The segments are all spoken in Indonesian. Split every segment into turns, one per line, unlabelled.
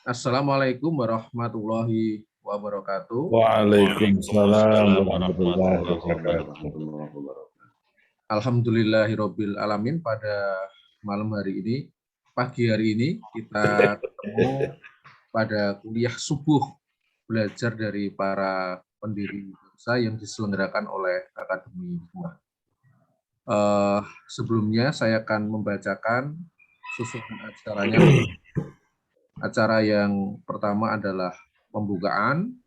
Assalamualaikum warahmatullahi wabarakatuh.
Waalaikumsalam
Waalaikumsalam
warahmatullahi
warahmatullahi
wabarakatuh.
wabarakatuh.
Alhamdulillahirabbil alamin, pada malam hari ini, pagi hari ini kita ketemu pada kuliah subuh belajar dari para pendiri bangsa yang diselenggarakan oleh Akademi Hikmah. Sebelumnya saya akan membacakan susunan acaranya. Acara yang pertama adalah pembukaan,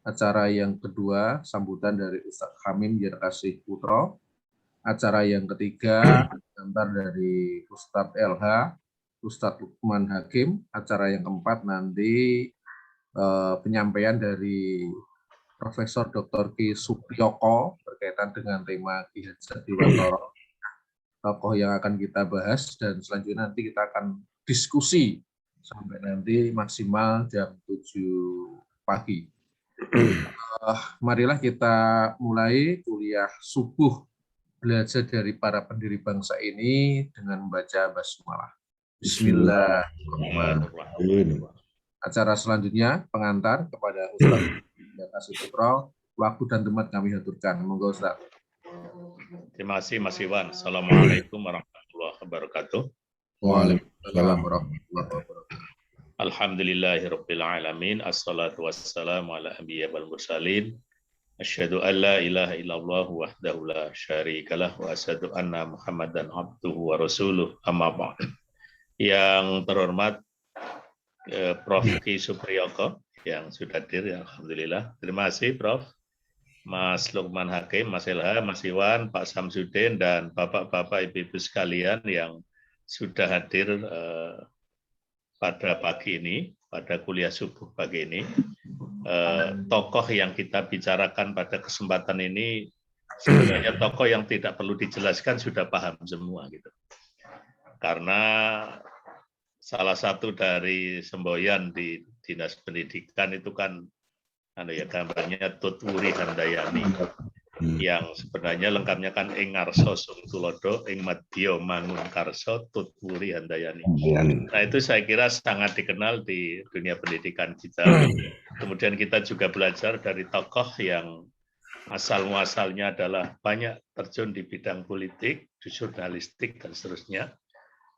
acara yang kedua sambutan dari Ustadz Hamim Yerkasih Putro, acara yang ketiga antar dari Ustadz LH, Ustadz Lukman Hakim, acara yang keempat nanti penyampaian dari Profesor Dr. Ki Supriyoko berkaitan dengan tema Ki Hajar Dewantara, tokoh yang akan kita bahas, dan selanjutnya nanti kita akan diskusi sampai nanti maksimal jam 7 pagi. Marilah kita mulai kuliah subuh belajar dari para pendiri bangsa ini dengan membaca basmalah. Bismillahirrahmanirrahim. Acara selanjutnya pengantar kepada Ustadz Yerkasih Putro. Waktu dan tempat kami aturkan. Monggo Ustadz.
Terima kasih Mas Iwan. Assalamualaikum warahmatullahi wabarakatuh.
Waalaikumsalam warahmatullahi wabarakatuh.
Alhamdulillahirabbil alamin. Assalatu wassalamu ala anbiya wal mursalin. Asyhadu an la ilaha illallah wahdahu la syarikalah wa asyhadu anna Muhammadan abduhu wa rasuluh. Amma ba'd. Yang terhormat Prof. Ki Supriyoko yang sudah hadir, ya, alhamdulillah. Terima kasih Prof. Mas Lukman Hakim, Mas Elha, Mas Iwan, Pak Samsudin, dan Bapak-Bapak Ibu-Ibu sekalian yang sudah hadir pada pagi ini, pada kuliah subuh pagi ini. Tokoh yang kita bicarakan pada kesempatan ini sebenarnya tokoh yang tidak perlu dijelaskan, sudah paham semua gitu. Karena salah satu dari semboyan di Dinas Pendidikan itu kan gambarnya Tutwuri Handayani, yang sebenarnya lengkapnya kan ing ngarsa sung tulodo ing madya mangun karsa Tutwuri Handayani. Nah, itu saya kira sangat dikenal di dunia pendidikan kita. Kemudian kita juga belajar dari tokoh yang asal-muasalnya adalah banyak terjun di bidang politik, di jurnalistik, dan seterusnya.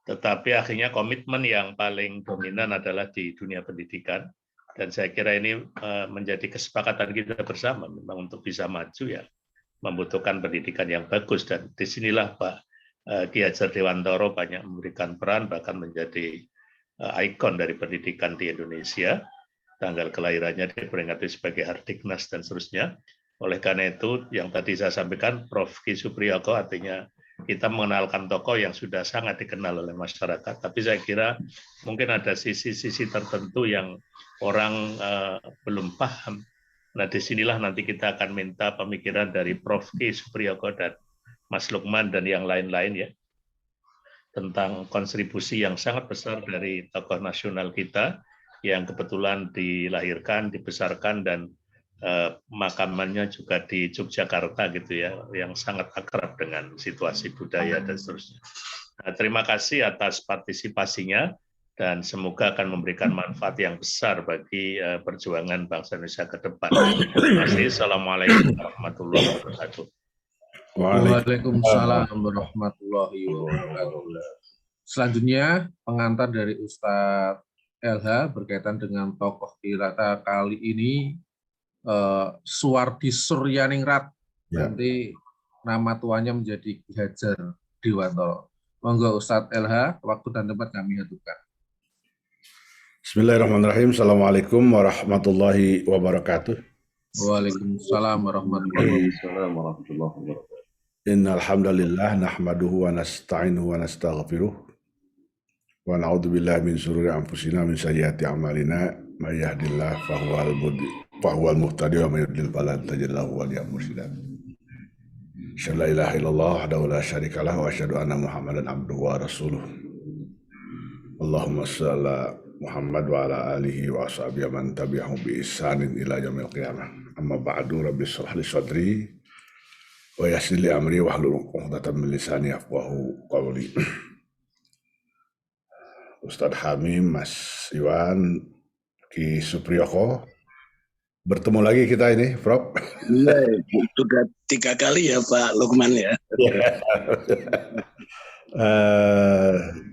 Tetapi akhirnya komitmen yang paling dominan adalah di dunia pendidikan. Dan saya kira ini menjadi kesepakatan kita bersama, memang untuk bisa maju ya membutuhkan pendidikan yang bagus. Dan disinilah Pak Ki Hajar Dewantara banyak memberikan peran, bahkan menjadi ikon dari pendidikan di Indonesia. Tanggal kelahirannya diperingati sebagai Hardiknas dan seterusnya. Oleh karena itu, yang tadi saya sampaikan, Prof. Ki Supriyoko, artinya kita mengenalkan tokoh yang sudah sangat dikenal oleh masyarakat. Tapi saya kira mungkin ada sisi-sisi tertentu yang orang belum paham. Nah, disinilah nanti kita akan minta pemikiran dari Prof. Ki Supriyoko dan Mas Lukman dan yang lain-lain ya, tentang kontribusi yang sangat besar dari tokoh nasional kita yang kebetulan dilahirkan, dibesarkan, dan makamannya juga di Yogyakarta gitu ya, yang sangat akrab dengan situasi budaya dan seterusnya. Nah, terima kasih atas partisipasinya dan semoga akan memberikan manfaat yang besar bagi perjuangan bangsa Indonesia ke depan. Terima kasih. Assalamualaikum warahmatullahi wabarakatuh.
Waalaikumsalam warahmatullahi wabarakatuh. Selanjutnya pengantar dari Ustadz LH berkaitan dengan tokoh kita kali ini, Suwardi Suryaningrat. Nanti nama tuanya menjadi Ki Hajar Dewantara. Monggo Ustadz LH, waktu dan tempat kami aturkan.
Bismillahirrahmanirrahim. Assalamualaikum warahmatullahi wabarakatuh.
Waalaikumsalam warahmatullahi
wabarakatuh.
Innal hamdalillah nahmaduhu wa nasta'inuhu wa nastaghfiruh wa na'udzu billahi min shururi anfusina min sayyiati a'malina may yahdihillahu fahuwal muhtadi wa may yudlil falan tajid lahu waliyyan mursyida. Asyhadu an la ilaha illallah wahdahu la syarika lahu wa asyhadu anna Muhammadan abduhu wa rasuluh. Allahumma shalli ala Muhammad wa ala alihi wa ashabihi man tabi'ahum bi ihsanin ila yaumil qiyamah. Amma ba'du, rabbi shrah li sadri wa yassir li amri wahlul 'uqdatam min lisani yafqahu qawli. Ustadz Hamim, Mas Iwan, Ki Supriyoko. Bertemu lagi kita ini, Prof.
Iya, sudah 3 kali ya Pak Lukman ya.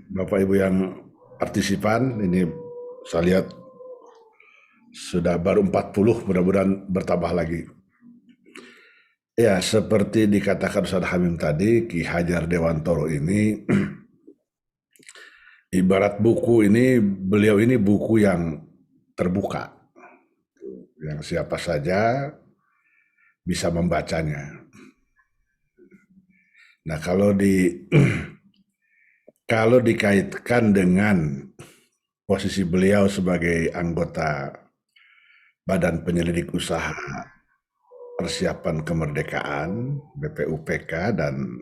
Bapak Ibu yang partisipan, ini saya lihat sudah baru 40, mudah-mudahan bertambah lagi. Ya, seperti dikatakan Ustaz Hamim tadi, Ki Hajar Dewantoro ini ibarat buku ini, beliau ini buku yang terbuka, yang siapa saja bisa membacanya. Nah, kalau dikaitkan dengan posisi beliau sebagai anggota Badan Penyelidik Usaha Persiapan Kemerdekaan BPUPK dan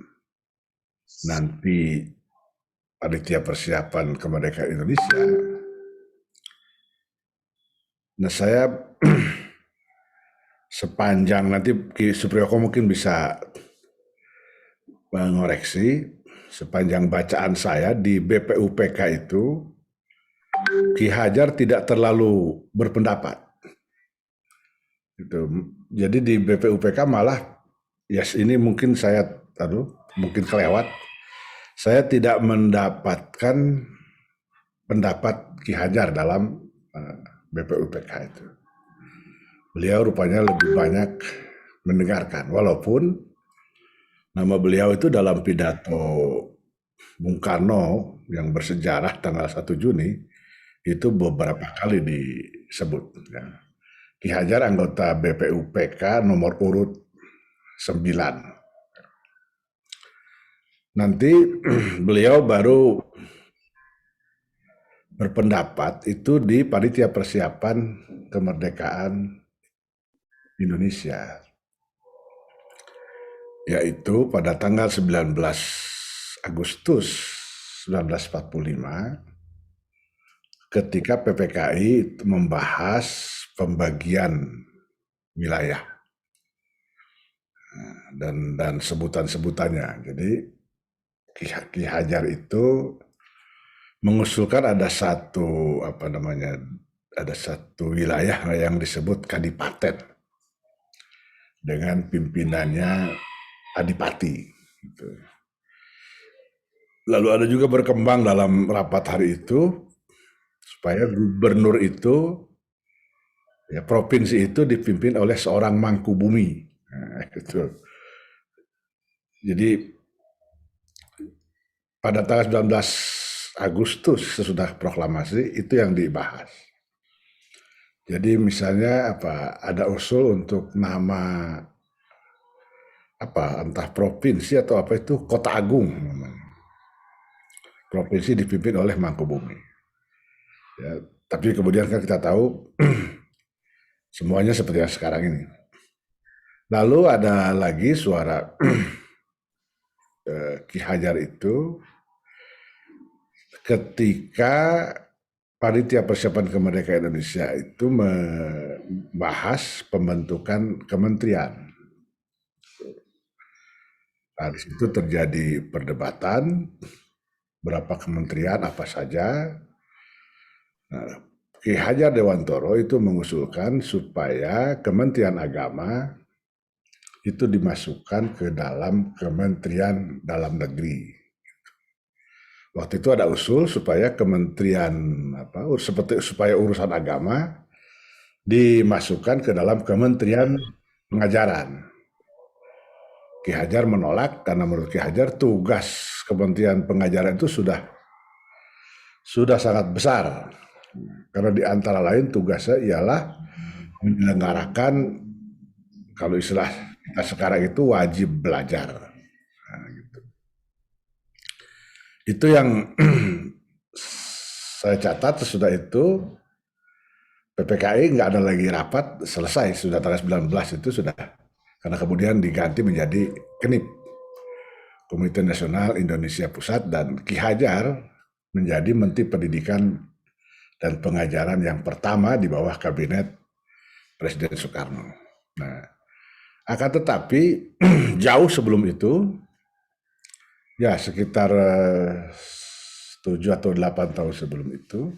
nanti Panitia Persiapan Kemerdekaan Indonesia. Nah, saya sepanjang nanti Ki Supriyoko mungkin bisa mengoreksi, sepanjang bacaan saya di BPUPK itu Ki Hajar tidak terlalu berpendapat. Jadi di BPUPK malah, ini mungkin saya mungkin kelewat, saya tidak mendapatkan pendapat Ki Hajar dalam BPUPK itu. Beliau rupanya lebih banyak mendengarkan, walaupun nama beliau itu dalam pidato Bung Karno yang bersejarah tanggal 1 Juni itu beberapa kali disebut. Ya. Ki Hajar anggota BPUPK nomor urut 9. Nanti beliau baru berpendapat itu di Panitia Persiapan Kemerdekaan Indonesia, yaitu pada tanggal 19 Agustus 1945 ketika PPKI membahas pembagian wilayah dan sebutan-sebutannya. Jadi Ki Hajar itu mengusulkan ada satu wilayah yang disebut Kadipaten dengan pimpinannya Adipati. Gitu. Lalu ada juga berkembang dalam rapat hari itu supaya gubernur itu, ya provinsi itu dipimpin oleh seorang Mangkubumi. Nah, gitu. Jadi pada tanggal 19 Agustus sesudah proklamasi itu yang dibahas. Jadi misalnya ada usul untuk nama entah provinsi atau itu Kota Agung. Provinsi dipimpin oleh Mangkubumi. Ya, tapi kemudian kan kita tahu semuanya seperti yang sekarang ini. Lalu ada lagi suara Ki Hajar itu ketika Panitia Persiapan Kemerdekaan Indonesia itu membahas pembentukan kementerian. Nah, di situ terjadi perdebatan berapa kementerian apa saja. Nah, Ki Hajar Dewantoro itu mengusulkan supaya Kementerian Agama itu dimasukkan ke dalam Kementerian Dalam Negeri. Waktu itu ada usul supaya kementerian supaya urusan agama dimasukkan ke dalam Kementerian Pengajaran. Ki Hajar menolak karena menurut Ki Hajar tugas Kementerian Pengajaran itu sudah sangat besar. Karena di antara lain tugasnya ialah menyelenggarakan, kalau istilah kita sekarang itu wajib belajar. Nah, gitu. Itu yang saya catat. Sesudah itu PPKI nggak ada lagi rapat, selesai sudah tanggal 19 itu sudah, karena kemudian diganti menjadi KNIP, Komite Nasional Indonesia Pusat, dan Ki Hajar menjadi Menteri Pendidikan dan Pengajaran yang pertama di bawah kabinet Presiden Soekarno. Nah, akan tetapi jauh sebelum itu, ya sekitar 7 atau 8 tahun sebelum itu,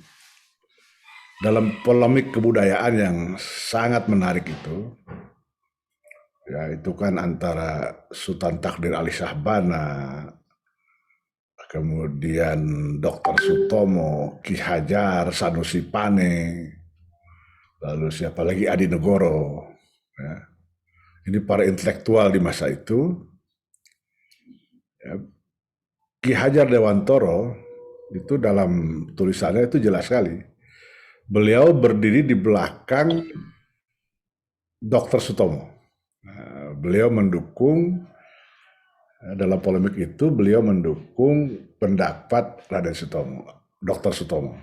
dalam polemik kebudayaan yang sangat menarik itu, ya itu kan antara Sultan Takdir Ali Syahbana, kemudian Dr. Sutomo, Ki Hajar, Sanusi Pane, lalu siapa lagi Adi Negoro. Ya. Ini para intelektual di masa itu. Ya. Ki Hajar Dewantoro itu dalam tulisannya itu jelas sekali. Beliau berdiri di belakang Dr. Sutomo. Nah, beliau mendukung dalam polemik itu, beliau mendukung pendapat Raden Sutomo, Dr. Sutomo.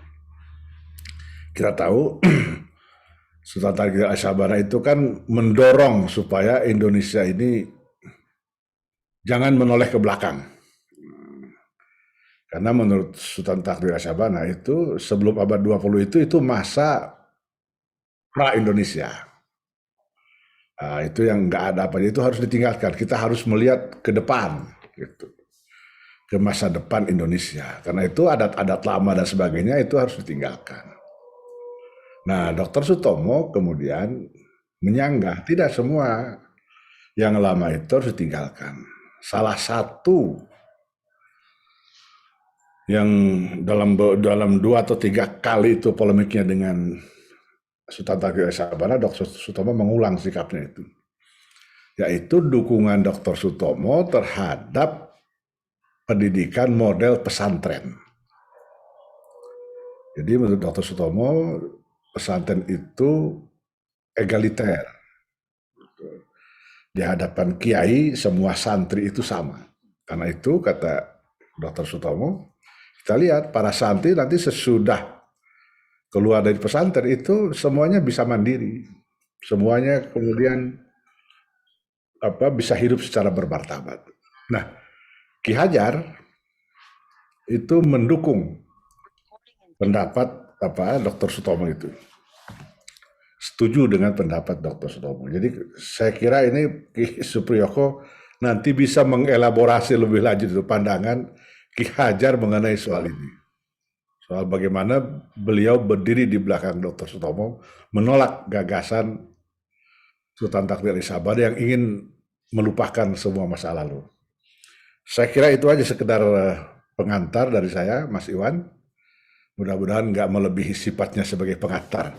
Kita tahu Sultan Takdir Ali Syahbana itu kan mendorong supaya Indonesia ini jangan menoleh ke belakang. Karena menurut Sultan Takdir Ali Syahbana itu sebelum abad 20 itu masa pra-Indonesia. Nah, itu yang nggak ada apa, itu harus ditinggalkan. Kita harus melihat ke depan, gitu, ke masa depan Indonesia. Karena itu adat-adat lama dan sebagainya itu harus ditinggalkan. Nah, Dr. Sutomo kemudian menyanggah tidak semua yang lama itu harus ditinggalkan. Salah satu yang dalam 2 atau 3 kali itu polemiknya dengan Sultan Takdir Ali Syahbana, Dr. Sutomo mengulang sikapnya itu, yaitu dukungan Dr. Sutomo terhadap pendidikan model pesantren. Jadi menurut Dr. Sutomo, pesantren itu egaliter. Di hadapan kiai, semua santri itu sama. Karena itu, kata Dr. Sutomo, kita lihat para santri nanti sesudah keluar dari pesantren itu semuanya bisa mandiri, semuanya kemudian bisa hidup secara bermartabat. Nah, Ki Hajar itu mendukung pendapat Dr. Sutomo itu, setuju dengan pendapat Dr. Sutomo. Jadi saya kira ini Ki Supriyoko nanti bisa mengelaborasi lebih lanjut itu pandangan Ki Hajar mengenai soal ini. Soal bagaimana beliau berdiri di belakang Dr. Sutomo menolak gagasan Sultan Takdir Ali Syahbana yang ingin melupakan semua masa lalu. Saya kira itu aja sekedar pengantar dari saya, Mas Iwan. Mudah-mudahan nggak melebihi sifatnya sebagai pengantar.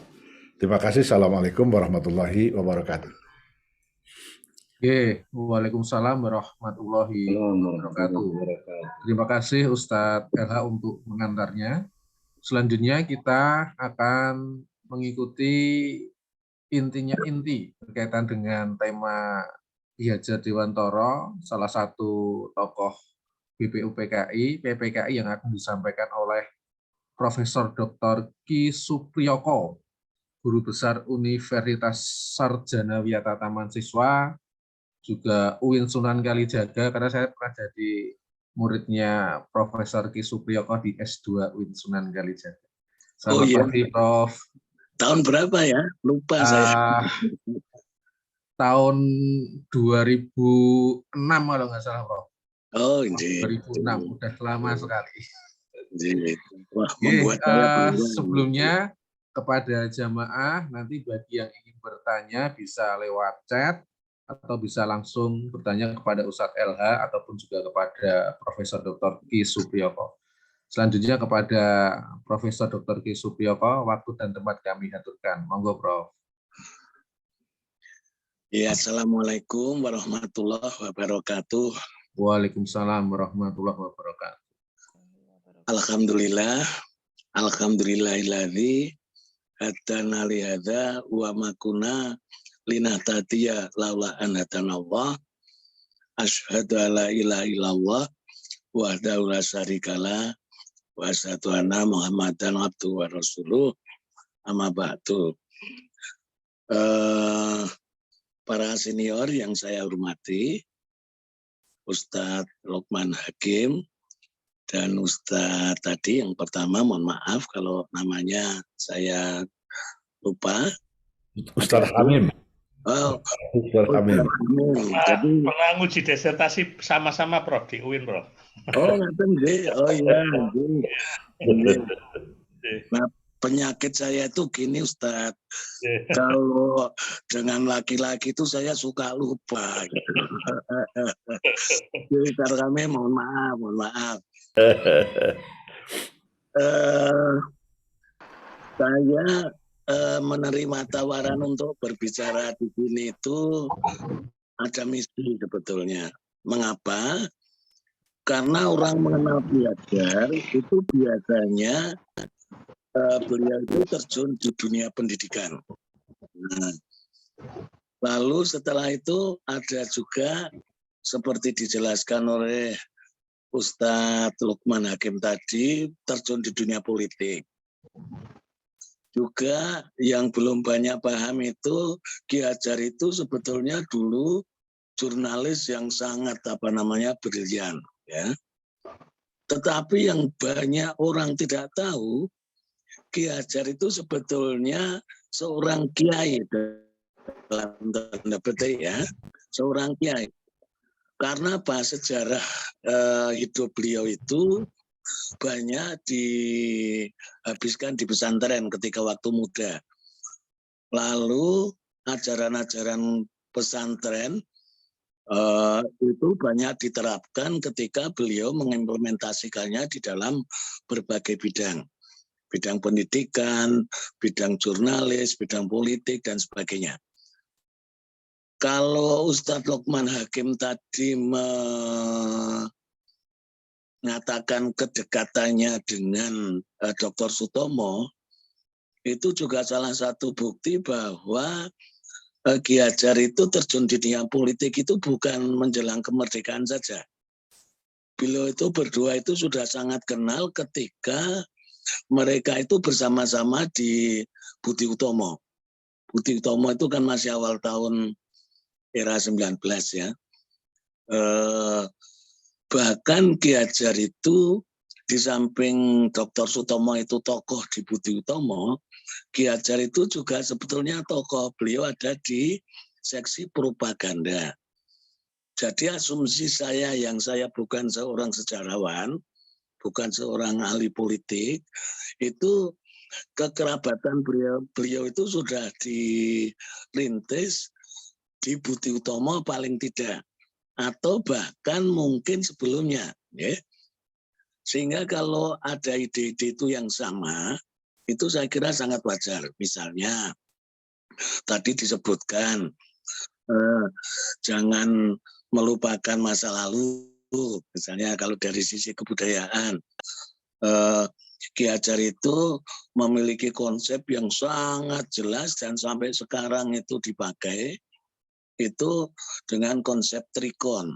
Terima kasih. Assalamualaikum warahmatullahi wabarakatuh.
Waalaikumsalam warahmatullahi wabarakatuh. Terima kasih Ustadz LH untuk mengantarnya. Selanjutnya kita akan mengikuti inti berkaitan dengan tema Ki Hajar Dewantoro, salah satu tokoh PPKI yang akan disampaikan oleh Profesor Dr. Ki Supriyoko, Guru Besar Universitas Sarjana Wiyata Taman Siswa, juga UIN Sunan Kalijaga, karena saya pernah jadi muridnya Profesor Ki Supriyoko di S2 UIN Sunan Kalijaga. Selamat pagi, Prof.
Tahun berapa ya? Lupa saya.
Tahun 2006 kalau nggak salah, Prof.
Oh, ini.
2006, udah lama sekali.
Wah,
sebelumnya kepada jamaah, nanti bagi yang ingin bertanya bisa lewat chat, atau bisa langsung bertanya kepada Ustadz LH ataupun juga kepada Profesor Dr. Ki Supriyoko. Selanjutnya kepada Profesor Dr. Ki Supriyoko, waktu dan tempat kami aturkan. Monggo, Prof.
Ya, Assalamualaikum warahmatullahi wabarakatuh.
Waalaikumsalam warahmatullahi wabarakatuh.
Alhamdulillah, alhamdulillahilladzi hadana li hadza wa ma kunna linahtadiya laula an hadanallah. Asyhadu alla ilaha illallah wahdahu la syarikalah wa asyhadu anna Muhammadan abduhu wa rasuluh. Amma ba'du. Para senior yang saya hormati, Ustadz Lokman Hakim dan Ustadz tadi yang pertama, mohon maaf kalau namanya saya lupa.
Ustadz Hamim.
Oh,
Ustadz Hamim.
Jadi penguji disertasi sama-sama, Prof, di UIN, Prof.
Oh, ngerti. Oh iya. Nah, penyakit saya itu gini Ustadz, kalau dengan laki-laki itu saya suka lupa. Jadi kami mohon maaf. Saya menerima tawaran untuk berbicara di sini itu ada misi sebetulnya. Mengapa? Karena orang mengenal belajar itu biasanya beliau itu terjun di dunia pendidikan. Nah, lalu setelah itu ada juga seperti dijelaskan oleh Ustadz Lukman Hakim tadi, terjun di dunia politik. Juga yang belum banyak paham itu, Ki Hajar itu sebetulnya dulu jurnalis yang sangat brilian, ya. Tetapi yang banyak orang tidak tahu, Ki Hajar itu sebetulnya seorang kiai dalam tanda petik, ya, seorang kiai. Karena sejarah hidup beliau itu banyak dihabiskan di pesantren ketika waktu muda. Lalu ajaran-ajaran pesantren itu banyak diterapkan ketika beliau mengimplementasikannya di dalam berbagai bidang. Bidang pendidikan, bidang jurnalis, bidang politik, dan sebagainya. Kalau Ustadz Lukman Hakim tadi mengatakan kedekatannya dengan Dr. Sutomo, itu juga salah satu bukti bahwa Ki Hajar itu terjun di dunia politik itu bukan menjelang kemerdekaan saja. Beliau itu berdua itu sudah sangat kenal ketika mereka itu bersama-sama di Budi Utomo. Budi Utomo itu kan masih awal tahun era 19 ya. Bahkan Ki Hajar itu di samping Dr. Sutomo itu tokoh di Budi Utomo, Ki Hajar itu juga sebetulnya tokoh. Beliau ada di seksi propaganda. Jadi asumsi saya yang saya bukan seorang sejarawan, bukan seorang ahli politik, itu kekerabatan beliau itu sudah dirintis di Budi Utomo paling tidak, atau bahkan mungkin sebelumnya, ya. Sehingga kalau ada ide-ide itu yang sama, itu saya kira sangat wajar. Misalnya tadi disebutkan jangan melupakan masa lalu. Misalnya kalau dari sisi kebudayaan, Ki Hajar itu memiliki konsep yang sangat jelas dan sampai sekarang itu dipakai, itu dengan konsep trikon.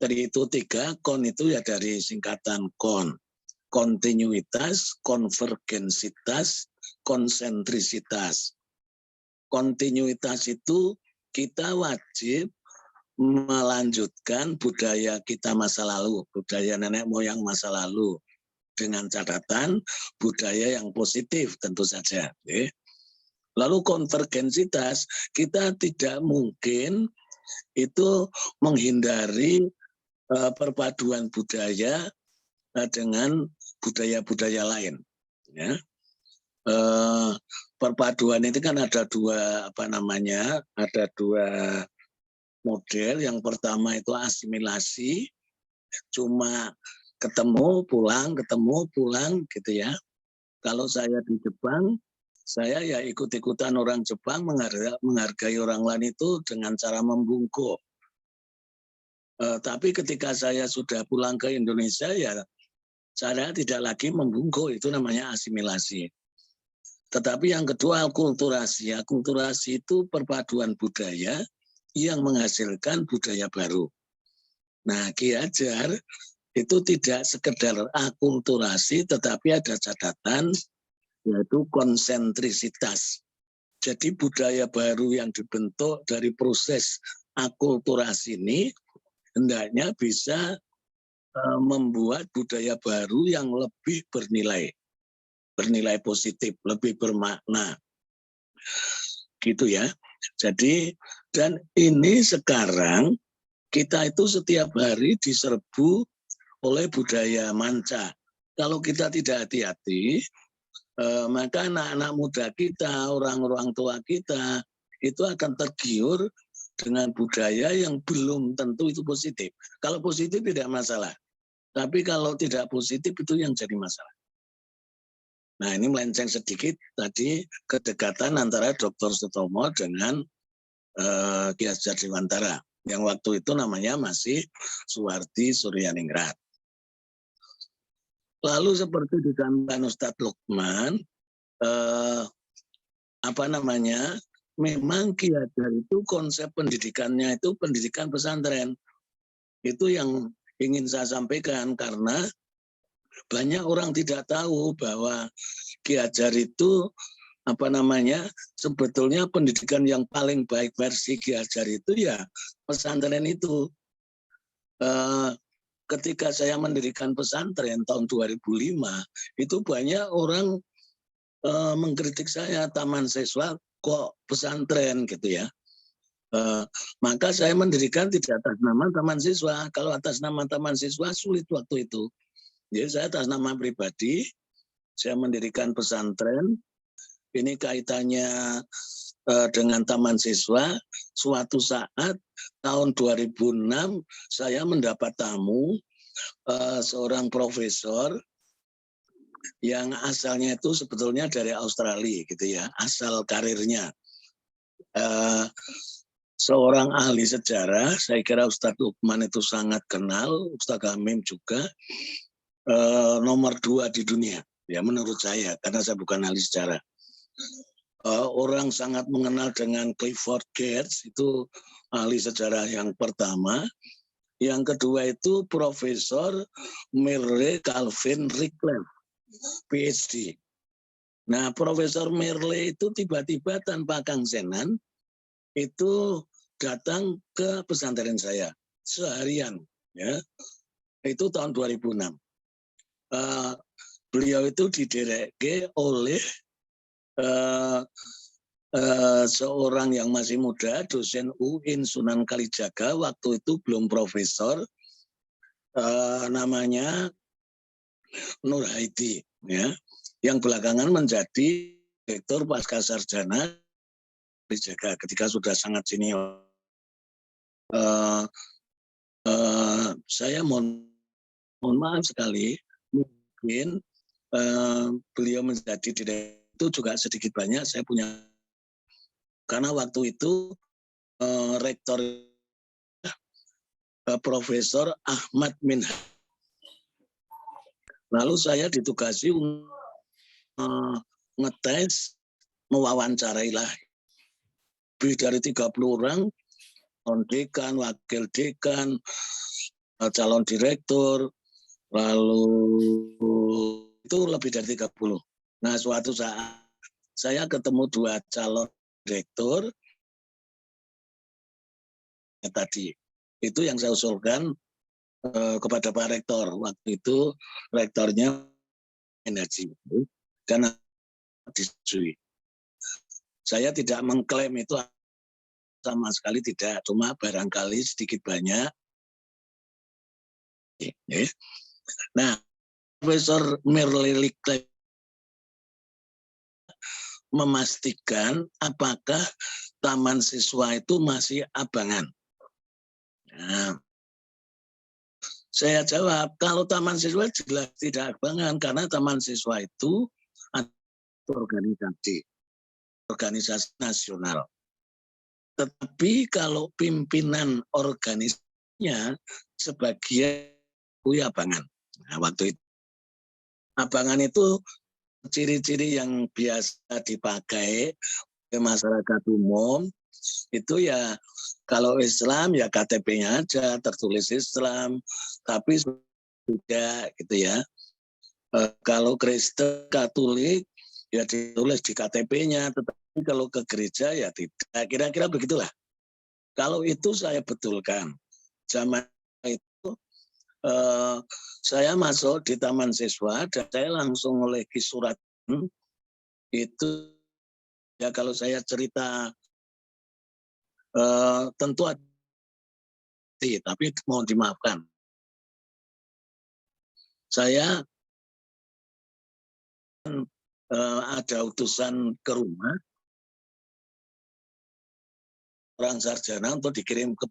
Tri itu 3, kon itu ya dari singkatan kon. Kontinuitas, konvergensitas, konsentrisitas. Kontinuitas itu kita wajib melanjutkan budaya kita masa lalu, budaya nenek moyang masa lalu, dengan catatan budaya yang positif tentu saja. Lalu konvergensitas, kita tidak mungkin itu menghindari perpaduan budaya dengan budaya-budaya lain. Ya. Perpaduan itu kan ada dua ada dua model. Yang pertama itu asimilasi, cuma ketemu pulang gitu ya. Kalau saya di Jepang, saya ya ikut-ikutan orang Jepang, menghargai orang lain itu dengan cara membungkuk. Tapi ketika saya sudah pulang ke Indonesia, ya saya tidak lagi membungkuk, itu namanya asimilasi. Tetapi yang kedua akulturasi. Akulturasi itu perpaduan budaya yang menghasilkan budaya baru. Nah, Ki Hajar itu tidak sekedar akulturasi, tetapi ada catatan yaitu konsentrisitas. Jadi budaya baru yang dibentuk dari proses akulturasi ini hendaknya bisa membuat budaya baru yang lebih bernilai positif, lebih bermakna. Gitu ya. Jadi, dan ini sekarang kita itu setiap hari diserbu oleh budaya manca. Kalau kita tidak hati-hati, maka anak-anak muda kita, orang-orang tua kita itu akan tergiur dengan budaya yang belum tentu itu positif. Kalau positif tidak masalah, tapi kalau tidak positif itu yang jadi masalah. Nah, ini melenceng sedikit tadi kedekatan antara Dr. Sutomo dengan Ki Hajar Dewantara yang waktu itu namanya masih Suwardi Suryaningrat. Lalu seperti disampaikan Ustadz Lukman, memang Ki Hajar itu konsep pendidikannya itu pendidikan pesantren. Itu yang ingin saya sampaikan karena banyak orang tidak tahu bahwa Ki Hajar itu sebetulnya pendidikan yang paling baik versi Ki Hajar itu ya pesantren itu. Ketika saya mendirikan pesantren tahun 2005, itu banyak orang mengkritik saya, taman siswa kok pesantren gitu ya. Maka saya mendirikan tidak atas nama taman siswa. Kalau atas nama taman siswa sulit waktu itu. Jadi saya atas nama pribadi, saya mendirikan pesantren. Ini kaitannya dengan taman siswa. Suatu saat tahun 2006 saya mendapat tamu seorang profesor yang asalnya itu sebetulnya dari Australia gitu ya, asal karirnya. Seorang ahli sejarah, saya kira Ustadz Lukman itu sangat kenal, Ustadz Hamim juga, nomor 2 di dunia, ya menurut saya, karena saya bukan ahli sejarah. Orang sangat mengenal dengan Clifford Geertz, itu ahli sejarah yang pertama. Yang kedua itu Profesor Merle Calvin Rickleff, PhD. Nah, Profesor Merle itu tiba-tiba tanpa kangsenan itu datang ke pesantren saya seharian, ya. Itu tahun 2006. Beliau itu didirect oleh seorang yang masih muda, dosen UIN Sunan Kalijaga, waktu itu belum profesor, namanya Nur Haiti, ya, yang belakangan menjadi direktur pasca sarjana Kalijaga ketika sudah sangat senior. Saya mohon maaf sekali, mungkin beliau menjadi direktur itu juga sedikit banyak saya punya. Karena waktu itu rektor Profesor Ahmad Minhaj. Lalu saya ditugasi ngetes, mewawancarailah lebih dari 30 orang, dekan, wakil dekan, calon direktur, lalu itu lebih dari 30. Nah, suatu saat saya ketemu 2 calon direktur tadi. Itu yang saya usulkan kepada Pak Rektor. Waktu itu rektornya energi dan disetujui. Saya tidak mengklaim itu sama sekali tidak, cuma barangkali sedikit banyak. Nah, Profesor Merle Rickleff memastikan apakah taman siswa itu masih abangan. Nah, saya jawab, kalau taman siswa jelas tidak abangan, karena taman siswa itu organisasi nasional. Tetapi kalau pimpinan organisasinya sebagian abangan. Nah, waktu itu abangan itu ciri-ciri yang biasa dipakai oleh masyarakat umum itu ya, kalau Islam ya KTP-nya aja tertulis Islam, tapi tidak gitu ya. Kalau Kristen Katolik ya ditulis di KTP-nya, tetapi kalau ke gereja ya tidak. Kira-kira begitulah. Kalau itu saya betulkan. Zaman itu saya masuk di taman siswa dan saya langsung oleh surat itu ya, kalau saya cerita tentu ada, tapi mohon dimaafkan. Saya ada utusan ke rumah orang sarjana untuk dikirim ke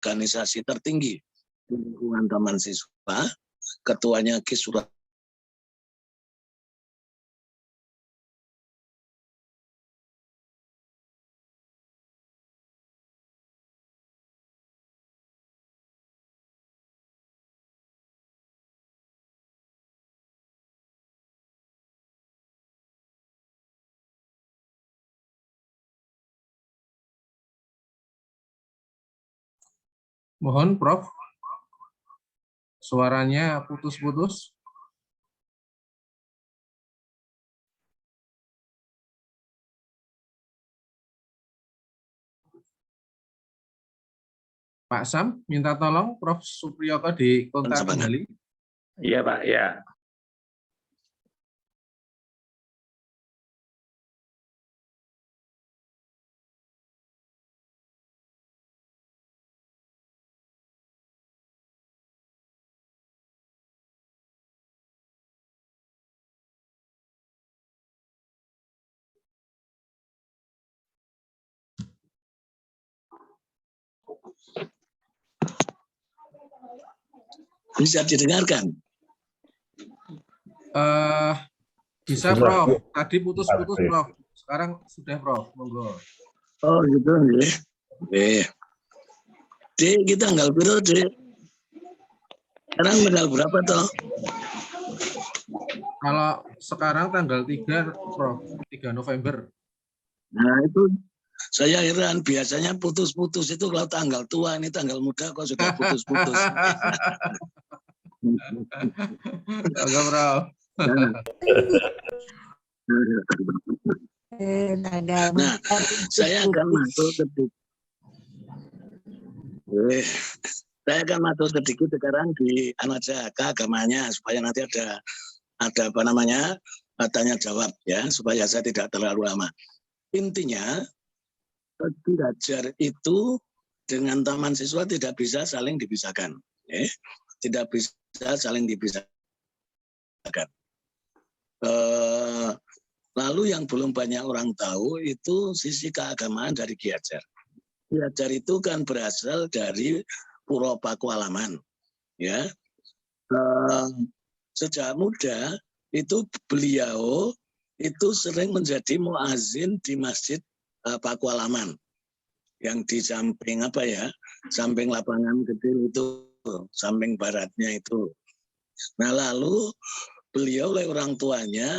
organisasi tertinggi di lingkungan taman siswa, ketuanya Ki Surat.
Mohon Prof, suaranya putus-putus. Pak Sam, minta tolong Prof Supriyoto dikontak kembali.
Iya Pak, ya.
Bisa didengarkan?
Bisa Prof, tadi putus-putus Prof, sekarang sudah Prof, monggo.
Oh gitu nih. Dek, kita tanggal berapa Dek? Sekarang tanggal berapa toh?
Kalau sekarang tanggal 3 Prof, 3 November.
Nah itu saya heran, biasanya putus-putus itu kalau tanggal tua, ini tanggal muda kok sudah putus-putus.
Oke Prof.
Nah, saya akan masuk sedikit sekarang di aja keagamanya supaya nanti ada apa namanya tanya jawab ya, supaya saya tidak terlalu lama. Intinya belajar itu dengan taman siswa tidak bisa saling dipisahkan, tidak bisa saling dipisahkan. Lalu yang belum banyak orang tahu itu sisi keagamaan dari Ki Hajar. Ki Hajar itu kan berasal dari Puro Pakualaman, ya. Sejak muda itu beliau itu sering menjadi muazin di Masjid Pakualaman yang di samping samping lapangan kecil itu, samping baratnya itu. Nah lalu beliau oleh orang tuanya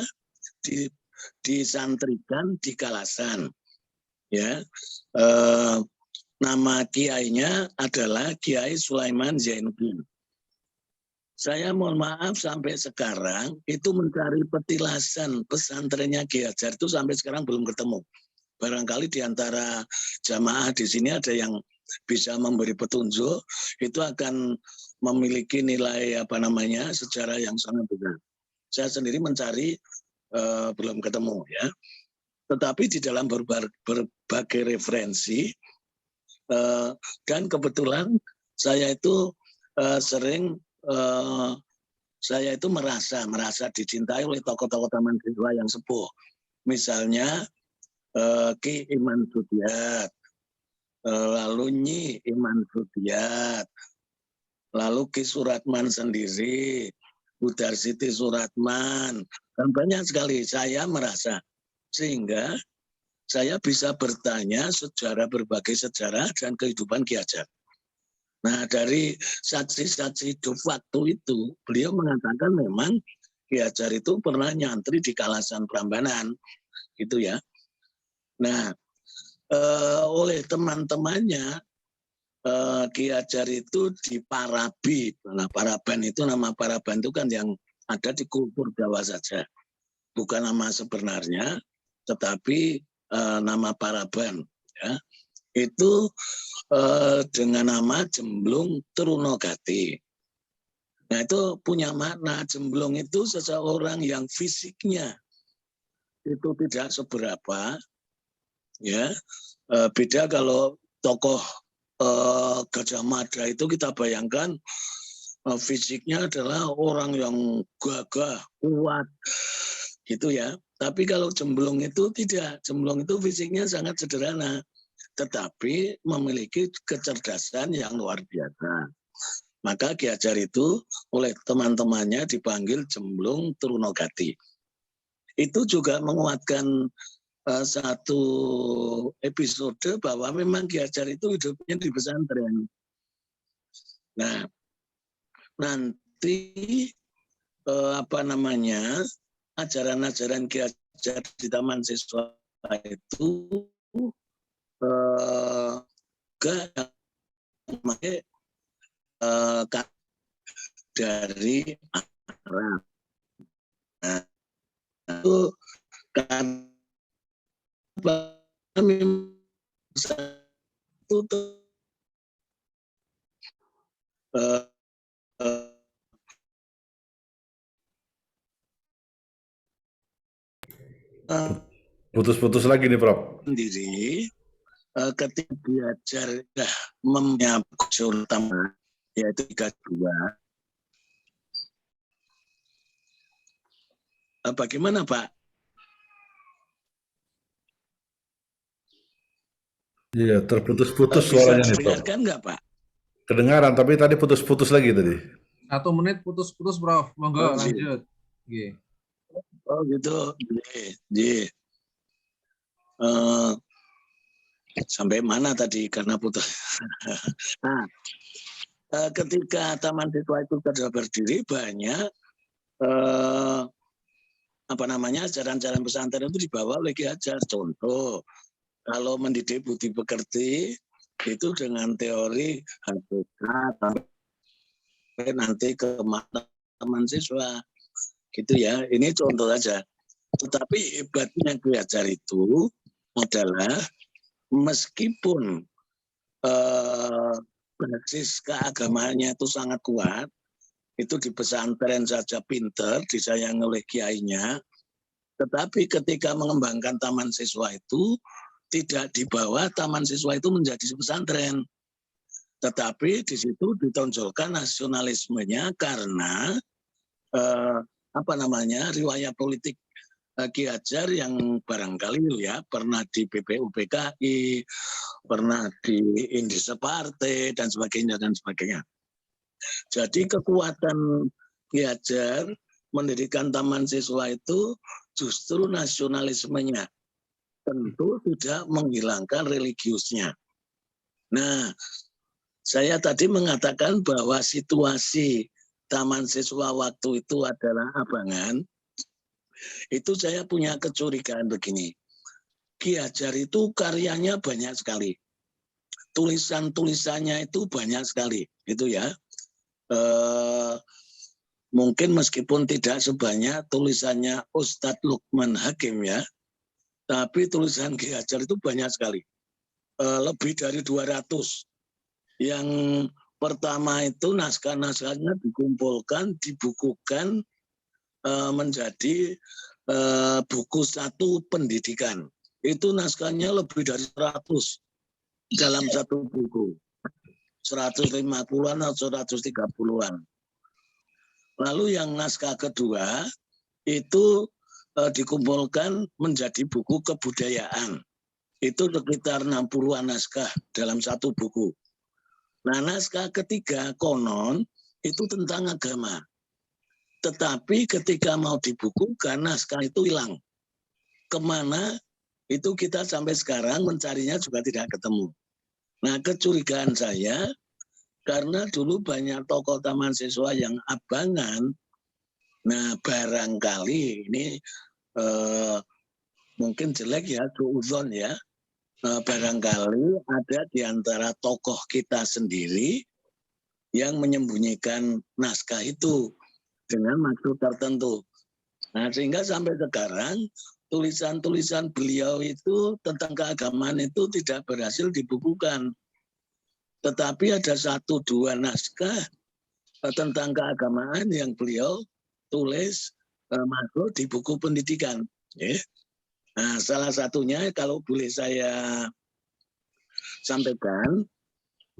disantrikan di Kalasan, ya. Nama kiainya adalah Kiai Sulaiman Zainuddin. Saya mohon maaf sampai sekarang itu mencari petilasan pesantrennya Ki Hajar itu sampai sekarang belum ketemu. Barangkali di antara jamaah di sini ada yang bisa memberi petunjuk, itu akan memiliki nilai sejarah yang sangat besar. Saya sendiri mencari belum ketemu ya. Tetapi di dalam berbagai referensi dan kebetulan saya itu sering saya itu merasa dicintai oleh tokoh-tokoh taman siswa yang sepuh. Misalnya Ki Iman Sudiat, lalu Nyi Iman Sudiat, lalu Ki Suratman sendiri, Budar Siti Suratman, dan banyak sekali saya merasa, sehingga saya bisa bertanya berbagai sejarah dan kehidupan Ki Hajar. Nah dari saksi-saksi hidup waktu itu, beliau mengatakan memang Ki Hajar itu pernah nyantri di Kalasan Prambanan, gitu ya. Nah oleh teman-temannya Ki Hajar itu di Parabi. Nah Paraban itu, nama Paraban itu kan yang ada di kultur Jawa saja, bukan nama sebenarnya, tetapi nama Paraban ya. Itu dengan nama Jemblung Trunogati. Nah itu punya makna. Jemblung itu seseorang yang fisiknya itu tidak seberapa, ya. Beda kalau tokoh Gajah Mada itu kita bayangkan fisiknya adalah orang yang gagah, kuat, gitu ya. Tapi kalau Jemblung itu tidak, Jemblung itu fisiknya sangat sederhana, tetapi memiliki kecerdasan yang luar biasa. Maka Ki Hajar itu oleh teman-temannya dipanggil Jemblung Trunogati. Itu juga menguatkan satu episode bahwa memang Ki Hajar itu hidupnya di pesantren. Nah, nanti ajaran-ajaran Ki Hajar di Taman Siswa itu dari Arab. Nah, itu kan
Putus-putus lagi nih, Prof.
Sendiri ketika belajar menyambut utama yaitu 32. Bagaimana, Pak?
Iya, terputus-putus suaranya nih, Prof.
Dengarkan nggak, Pak?
Kedengaran, tapi tadi putus-putus lagi tadi.
1 menit putus-putus, Prof. Monggo lanjut. Oke.
Oh gitu. Sampai mana tadi karena putus. Nah, ketika Taman Siswa itu sudah berdiri, banyak ajaran-ajaran pesantren itu dibawa oleh Ki Hajar. Contoh, kalau mendidik budi pekerti itu dengan teori hakikat sampai nanti ke Taman Siswa, gitu ya. Ini contoh saja. Tetapi hebatnya Ki Hajar itu adalah meskipun basis keagamaannya itu sangat kuat, itu di pesantren saja pinter, disayangi oleh kiainya, tetapi ketika mengembangkan Taman Siswa itu tidak dibawa Taman Siswa itu menjadi pesantren, tetapi di situ ditonjolkan nasionalismenya karena riwayat politik Ki Hajar yang barangkali ya pernah di BPUPKI, pernah di Indische Partai dan sebagainya dan sebagainya. Jadi kekuatan Ki Hajar mendirikan Taman Siswa itu justru nasionalismenya, tentu tidak menghilangkan religiusnya. Nah, saya tadi mengatakan bahwa situasi Taman Siswa waktu itu adalah abangan. Itu saya punya kecurigaan begini. Ki Hajar itu karyanya banyak sekali. Tulisan-tulisannya itu banyak sekali, gitu ya. Mungkin meskipun tidak sebanyak tulisannya Ustadz Lukman Hakim ya, tapi tulisan Ki Hajar itu banyak sekali. Lebih dari 200. Yang pertama itu naskah-naskahnya dikumpulkan, dibukukan menjadi buku satu pendidikan. Itu naskahnya lebih dari 100 dalam satu buku. 150-an atau 130-an. Lalu yang naskah kedua itu dikumpulkan menjadi buku kebudayaan. Itu sekitar 60-an naskah dalam satu buku. Nah, naskah ketiga konon itu tentang agama. Tetapi ketika mau dibukukan, naskah itu hilang. Kemana? Itu kita sampai sekarang mencarinya juga tidak ketemu. Nah, kecurigaan saya, karena dulu banyak tokoh Taman Siswa yang abangan, nah barangkali ini mungkin jelek ya, suudzon ya, barangkali ada di antara tokoh kita sendiri yang menyembunyikan naskah itu dengan maksud tertentu. Nah, sehingga sampai sekarang tulisan-tulisan beliau itu tentang keagamaan itu tidak berhasil dibukukan. Tetapi ada 1-2 naskah tentang keagamaan yang beliau tulis masuk di buku pendidikan. Nah, salah satunya kalau boleh saya sampaikan,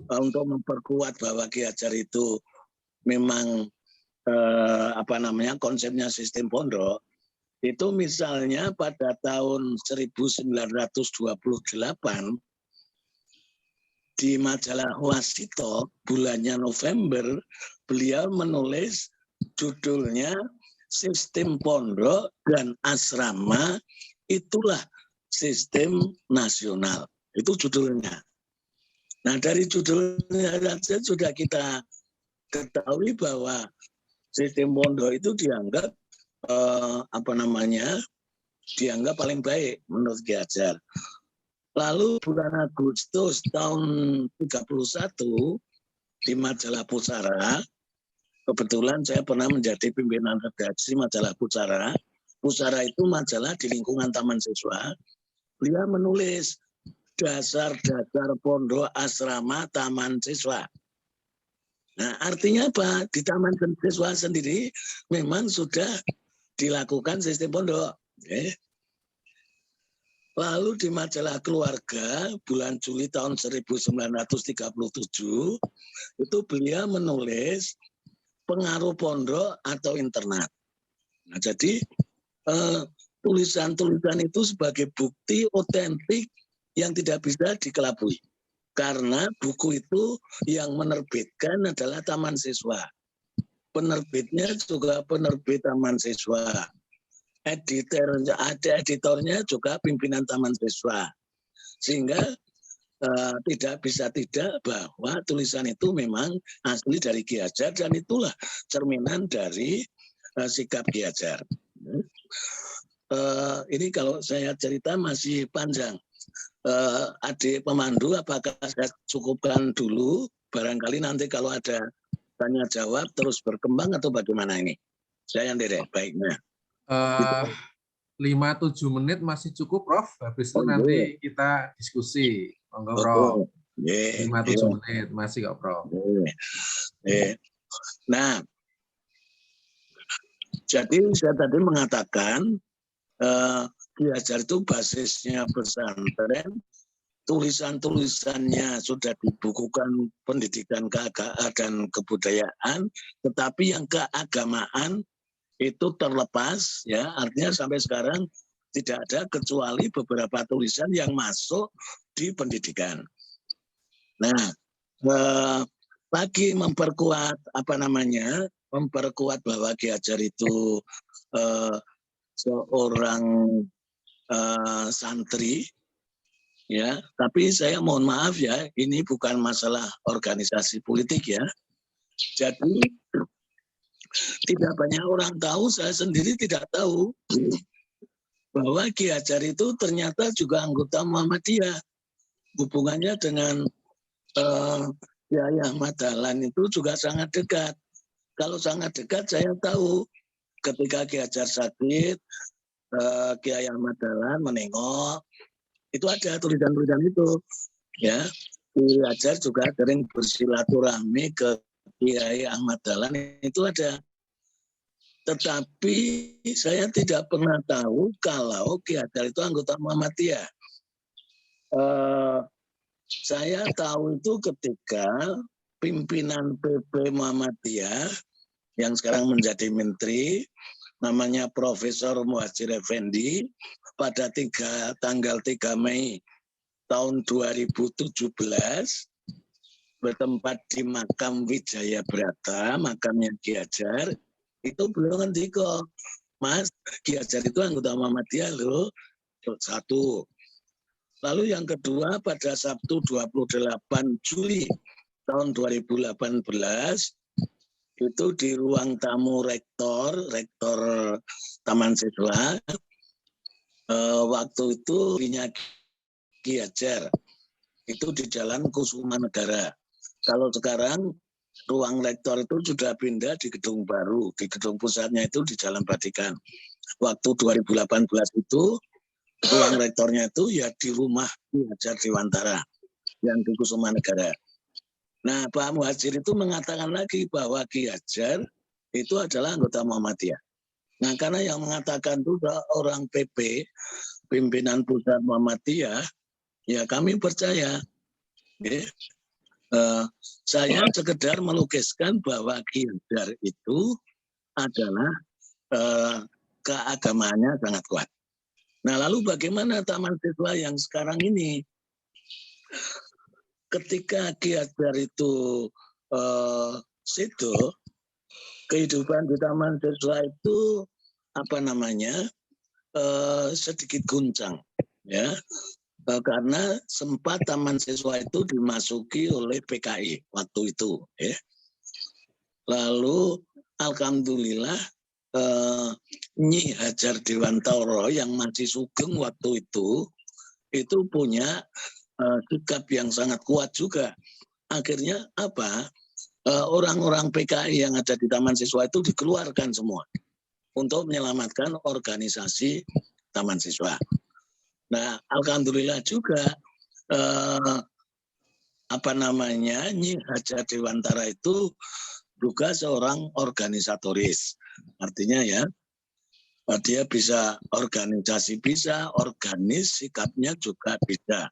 untuk memperkuat bahwa Ki Hajar itu memang konsepnya sistem pondok, itu misalnya pada tahun 1928 di majalah Wasito bulannya November, beliau menulis judulnya Sistem Pondok dan Asrama Itulah Sistem Nasional. Itu judulnya. Nah, dari judulnya saja sudah kita ketahui bahwa sistem pondok itu dianggap dianggap paling baik menurut Ki Hajar. Lalu bulan Agustus tahun 31 di majalah Pusara, kebetulan saya pernah menjadi pimpinan redaksi majalah Pusara. Pusara itu majalah di lingkungan Taman Siswa. Beliau menulis dasar-dasar pondok asrama Taman Siswa. Nah, artinya apa? Di Taman Siswa sendiri memang sudah dilakukan sistem pondok. Lalu di majalah Keluarga bulan Juli tahun 1937 itu beliau menulis pengaruh pondok atau internat. Nah, jadi tulisan-tulisan itu sebagai bukti otentik yang tidak bisa dikelabui. Karena buku itu yang menerbitkan adalah Taman Siswa. Penerbitnya juga penerbit Taman Siswa. Editornya juga pimpinan Taman Siswa. Sehingga tidak bisa tidak bahwa tulisan itu memang asli dari Ki Hajar dan itulah cerminan dari sikap Ki Hajar. Ini kalau saya cerita masih panjang. Adik pemandu, apakah saya cukupkan dulu? Barangkali nanti kalau ada tanya jawab terus berkembang atau bagaimana ini? Saya yang direk, baiknya.
5-7 menit masih cukup, Prof. Habis itu nanti kita diskusi. Monggo, Prof. 5-7 menit masih kok, Prof.
Nah, jadi saya tadi mengatakan Ki Hajar itu basisnya pesantren, tulisan-tulisannya sudah dibukukan pendidikan keagamaan dan kebudayaan, tetapi yang keagamaan itu terlepas, ya, artinya sampai sekarang tidak ada kecuali beberapa tulisan yang masuk di pendidikan. Nah, lagi memperkuat memperkuat bahwa Ki Hajar itu seorang santri, ya, tapi saya mohon maaf ya, ini bukan masalah organisasi politik ya. Jadi tidak banyak orang tahu, saya sendiri tidak tahu bahwa Ki Hajar itu ternyata juga anggota Muhammadiyah. Hubungannya dengan Kiai Ahmad Dahlan itu juga sangat dekat. Kalau sangat dekat saya tahu ketika Ki Hajar sakit, Kiai Ahmad Dahlan menengok, itu ada tulisan-tulisan itu. Ya, Ki Hajar juga sering bersilaturahmi ke Kiai Ahmad Dahlan, itu ada. Tetapi saya tidak pernah tahu kalau Ki Hajar itu anggota Muhammadiyah. Saya tahu itu ketika pimpinan PP Muhammadiyah yang sekarang menjadi menteri, namanya Profesor Muhadjir Effendi, pada tanggal 3 Mei tahun 2017 bertempat di makam Wijaya Brata, makamnya Ki Hajar. Itu beliau ngendika, Mas, Ki Hajar itu anggota Muhammadiyah loh. Satu. Lalu yang kedua, pada Sabtu 28 Juli tahun 2018 itu di ruang tamu rektor Taman Siswa, waktu itu Ki Hajar itu di Jalan Kusuma Negara. Kalau sekarang ruang rektor itu sudah pindah di gedung baru, di gedung pusatnya itu di Jalan Batikan. Waktu 2018 itu ruang rektornya itu ya di rumah Ki Hajar Dewantara yang di Kusuma Negara. Nah, Pak Muhadjir itu mengatakan lagi bahwa Ki Hajar itu adalah anggota Muhammadiyah. Nah, karena yang mengatakan itu orang PP pimpinan pusat Muhammadiyah, ya kami percaya. Ya. Saya sekedar melukiskan bahwa Ki Hajar itu adalah keagamaannya sangat kuat. Nah, lalu bagaimana taman siswa yang sekarang ini? Ketika Ki Hajar itu situ, kehidupan di taman siswa itu sedikit guncang, ya. Karena sempat taman siswa itu dimasuki oleh PKI waktu itu. Ya. Lalu alhamdulillah Nyi Hajar Dewantara yang masih sugeng waktu itu punya sikap yang sangat kuat juga. Akhirnya orang-orang PKI yang ada di taman siswa itu dikeluarkan semua untuk menyelamatkan organisasi taman siswa. Nah, alhamdulillah juga Nyi Hajar Dewantara itu juga seorang organisatoris. Artinya ya, dia bisa organisasi, bisa organis, sikapnya juga bisa.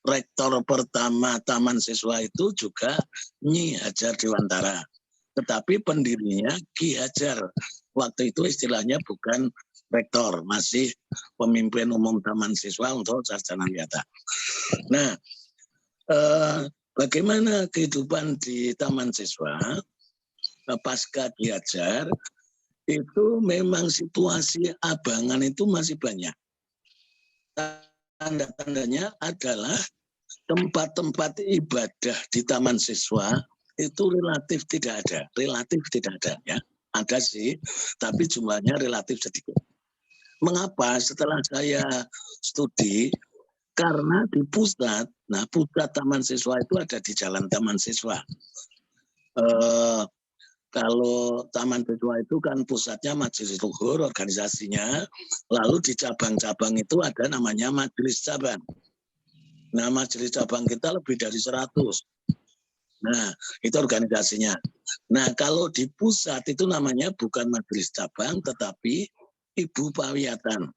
Rektor pertama taman siswa itu juga Nyi Hajar Dewantara. Tetapi pendirinya Ki Hajar. Waktu itu istilahnya bukan rektor, masih pemimpin umum taman siswa untuk sarjana wiyata. Nah, bagaimana kehidupan di taman siswa pasca Ki Hajar? Itu memang situasi abangan itu masih banyak. Tanda-tandanya adalah tempat-tempat ibadah di taman siswa itu relatif tidak ada ya. Ada sih, tapi jumlahnya relatif sedikit. Mengapa? Setelah saya studi, karena di pusat taman siswa itu ada di Jalan Taman Siswa. Kalau taman siswa itu kan pusatnya Majelis Luhur organisasinya, lalu di cabang-cabang itu ada namanya majelis cabang. Nah, majelis cabang kita lebih dari 100. Nah, itu organisasinya. Nah, kalau di pusat itu namanya bukan majelis cabang, tetapi Ibu Pawiyatan.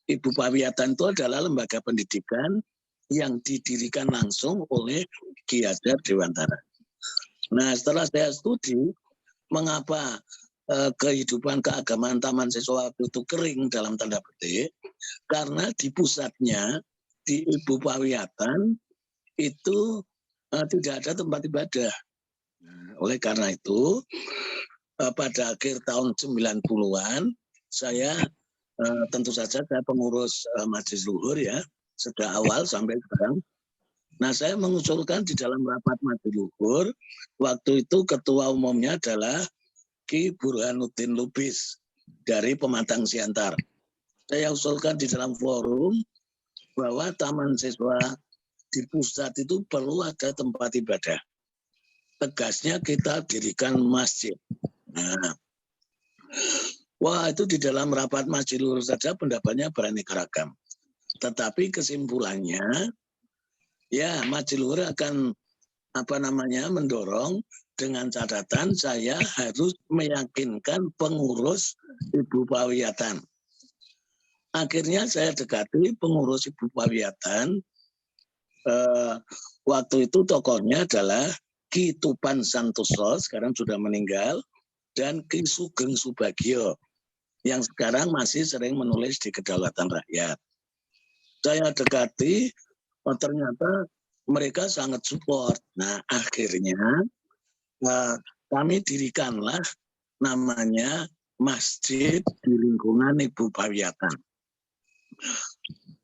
Ibu Pawiyatan itu adalah lembaga pendidikan yang didirikan langsung oleh Ki Hajar Dewantara. Nah, setelah saya studi, mengapa kehidupan keagamaan taman siswa itu kering dalam tanda petik? Karena di pusatnya, di Ibu Pawiyatan, itu tidak ada tempat ibadah. Oleh karena itu, pada akhir tahun 90-an, saya tentu saja saya pengurus Majelis Luhur ya, sejak awal sampai sekarang. Nah, saya mengusulkan di dalam rapat Majelis Luhur, waktu itu ketua umumnya adalah Ki Burhanuddin Lubis dari Pematang Siantar. Saya usulkan di dalam forum bahwa taman siswa di pusat itu perlu ada tempat ibadah. Tegasnya kita dirikan masjid. Nah, wah, itu di dalam rapat Majelis Luhur saja pendapatnya beraneka ragam. Tetapi kesimpulannya, ya Majelis Luhur akan mendorong dengan catatan saya harus meyakinkan pengurus Ibu Pawiyatan. Akhirnya saya dekati pengurus Ibu Pawiyatan. Waktu itu tokohnya adalah Ki Tupan Santoso, sekarang sudah meninggal, dan Ki Sugeng Subagio, yang sekarang masih sering menulis di Kedaulatan Rakyat. Saya dekati, ternyata mereka sangat support. Nah, akhirnya kami dirikanlah namanya masjid di lingkungan Ibu Pawiyatan.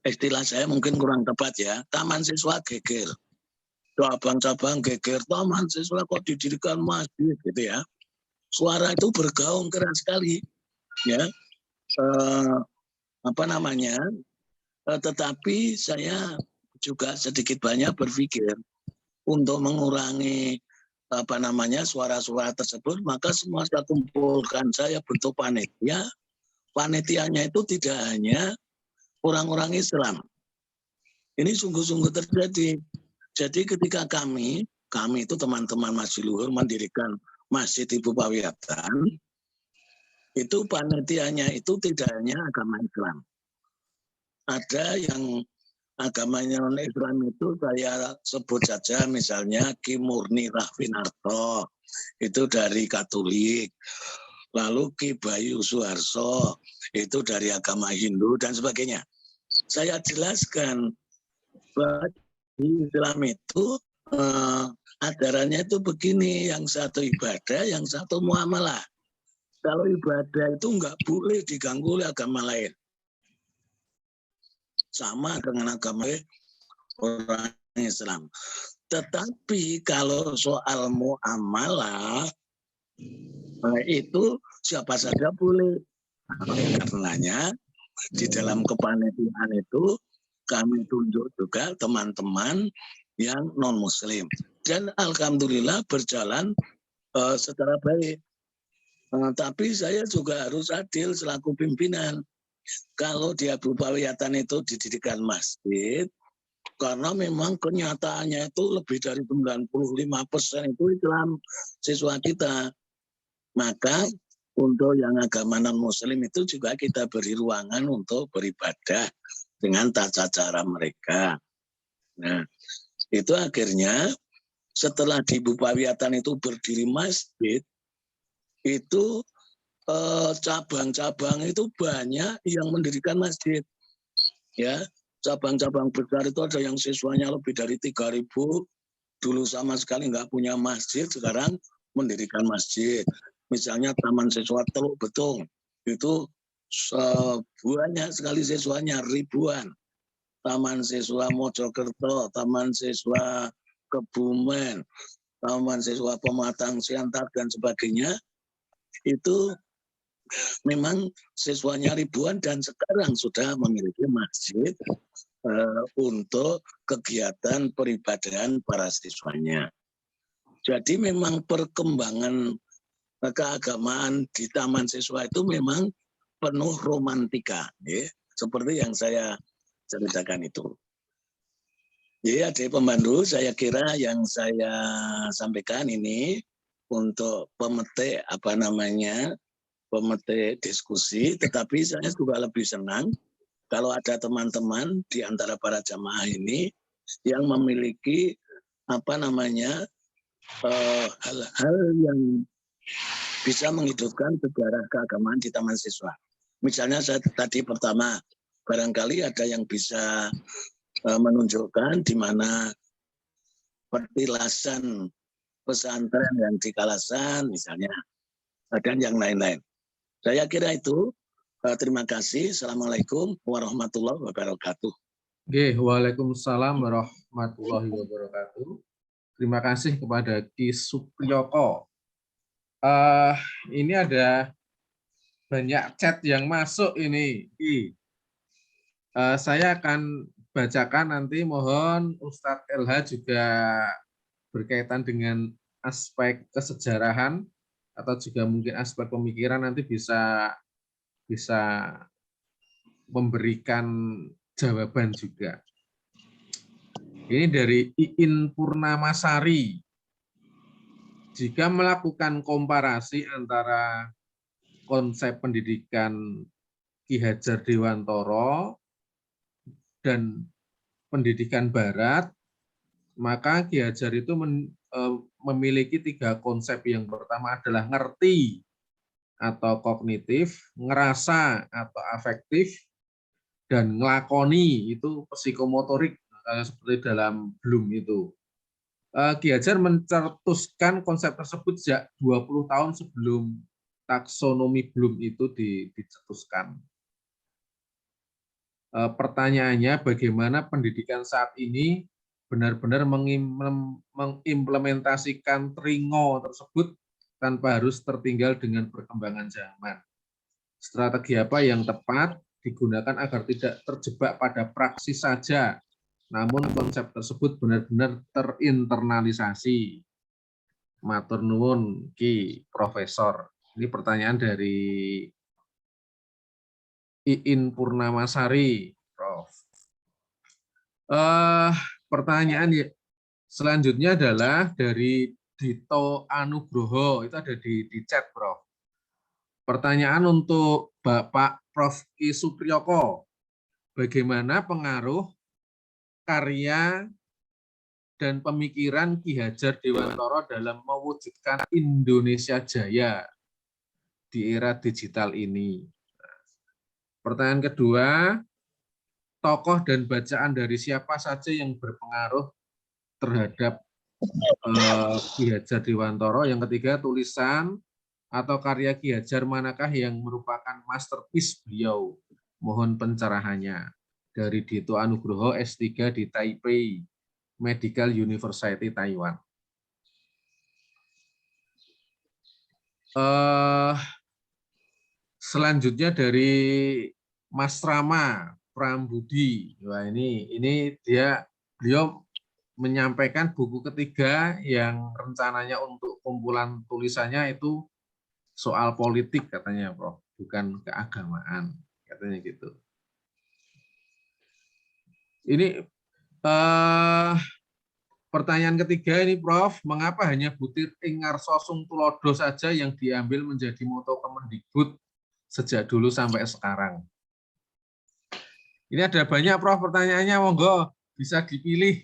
Istilah saya mungkin kurang tepat ya, taman siswa geger. Cabang-cabang geger, taman siswa kok didirikan masjid gitu ya. Suara itu bergaung keras sekali ya. Tetapi saya juga sedikit banyak berpikir untuk mengurangi suara-suara tersebut, maka semua saya kumpulkan, saya bentuk panitia. Panitianya itu tidak hanya orang-orang Islam. Ini sungguh-sungguh terjadi. Jadi ketika kami itu teman-teman Majelis Luhur mendirikan Masjid Ibu Pawiyatan, itu panitianya itu tidak hanya agama Islam. ada yang agamanya non-Islam itu saya sebut saja misalnya Ki Murni Rahvinarto, itu dari Katolik. Lalu Ki Bayu Suharso, itu dari agama Hindu dan sebagainya. Saya jelaskan bahwa di Islam itu ajarannya itu begini, yang satu ibadah, yang satu muamalah. Kalau ibadah itu nggak boleh diganggu oleh agama lain. Sama dengan agama orang Islam. Tetapi kalau soal muamalah, itu siapa saja boleh. Karenanya di dalam kepanitiaan itu kami tunjuk juga teman-teman yang non-Muslim. Dan alhamdulillah berjalan secara baik. Tapi saya juga harus adil selaku pimpinan. Kalau di Abu Pawiyatan itu didirikan masjid, karena memang kenyataannya itu lebih dari 95% itu Islam siswa kita. Maka untuk yang agama non-Muslim itu juga kita beri ruangan untuk beribadah dengan tata cara mereka. Nah, itu akhirnya setelah di Pawiyatan itu berdiri masjid, itu cabang-cabang itu banyak yang mendirikan masjid. Ya, cabang-cabang besar itu ada yang siswanya lebih dari 3.000, dulu sama sekali nggak punya masjid, sekarang mendirikan masjid. Misalnya Taman Siswa Teluk Betung, itu banyak sekali siswanya, ribuan. Taman Siswa Mojokerto, Taman Siswa Kebumen, Taman Siswa Pematang Siantar, dan sebagainya, itu memang siswanya ribuan dan sekarang sudah memiliki masjid untuk kegiatan peribadahan para siswanya. Jadi memang perkembangan keagamaan di Taman Siswa itu memang penuh romantika, ya, seperti yang saya ceritakan itu. Jadi adik pembantu, saya kira yang saya sampaikan ini untuk pemetik pemetik diskusi, tetapi saya juga lebih senang kalau ada teman-teman di antara para jamaah ini yang memiliki hal-hal yang bisa menghidupkan sejarah keagamaan di Taman Siswa. Misalnya saya tadi pertama, barangkali ada yang bisa menunjukkan di mana petilasan pesantren yang di Kalasan misalnya, dan yang lain-lain. Saya kira itu. Terima kasih. Assalamualaikum warahmatullahi wabarakatuh.
Waalaikumsalam warahmatullahi wabarakatuh. Terima kasih kepada Ki Supriyoko. Ini ada banyak chat yang masuk ini. Saya akan bacakan nanti, mohon Ustadz LH juga berkaitan dengan aspek kesejarahan atau juga mungkin aspek pemikiran nanti bisa memberikan jawaban juga. Ini dari Iin Purnamasari. Jika melakukan komparasi antara konsep pendidikan Ki Hajar Dewantoro dan pendidikan Barat, maka Ki Hajar itu memiliki 3 konsep. Yang pertama adalah ngerti atau kognitif, ngerasa atau afektif, dan ngelakoni itu psikomotorik, seperti dalam Bloom itu. Ki Hajar mencetuskan konsep tersebut sejak 20 tahun sebelum taksonomi Bloom itu dicetuskan. Pertanyaannya, bagaimana pendidikan saat ini benar-benar mengimplementasikan tringo tersebut tanpa harus tertinggal dengan perkembangan zaman. Strategi apa yang tepat digunakan agar tidak terjebak pada praksis saja, namun konsep tersebut benar-benar terinternalisasi. Matur nuwun Ki Profesor. Ini pertanyaan dari Iin Purnamasari, Prof. Pertanyaan selanjutnya adalah dari Dito Anugroho, itu ada di chat, Prof. Pertanyaan untuk Bapak Prof. Ki Supriyoko. bagaimana pengaruh karya dan pemikiran Ki Hajar Dewantara dalam mewujudkan Indonesia Jaya di era digital ini. Pertanyaan kedua, tokoh dan bacaan dari siapa saja yang berpengaruh terhadap Ki Hajar Dewantara. Yang ketiga, tulisan atau karya Ki Hajar manakah yang merupakan masterpiece beliau? Mohon pencerahannya. Dari Dito Anugroho, S3 di Taipei Medical University, Taiwan. Selanjutnya dari Mas Rama Prambudi. Wah, ini beliau menyampaikan buku ketiga yang rencananya untuk kumpulan tulisannya itu soal politik katanya, Prof, bukan keagamaan, katanya gitu. Ini pertanyaan ketiga ini, Prof, mengapa hanya butir ing ngarsa sung tulodo saja yang diambil menjadi moto Kemendikbud sejak dulu sampai sekarang? Ini ada banyak, Prof, pertanyaannya, monggo bisa dipilih.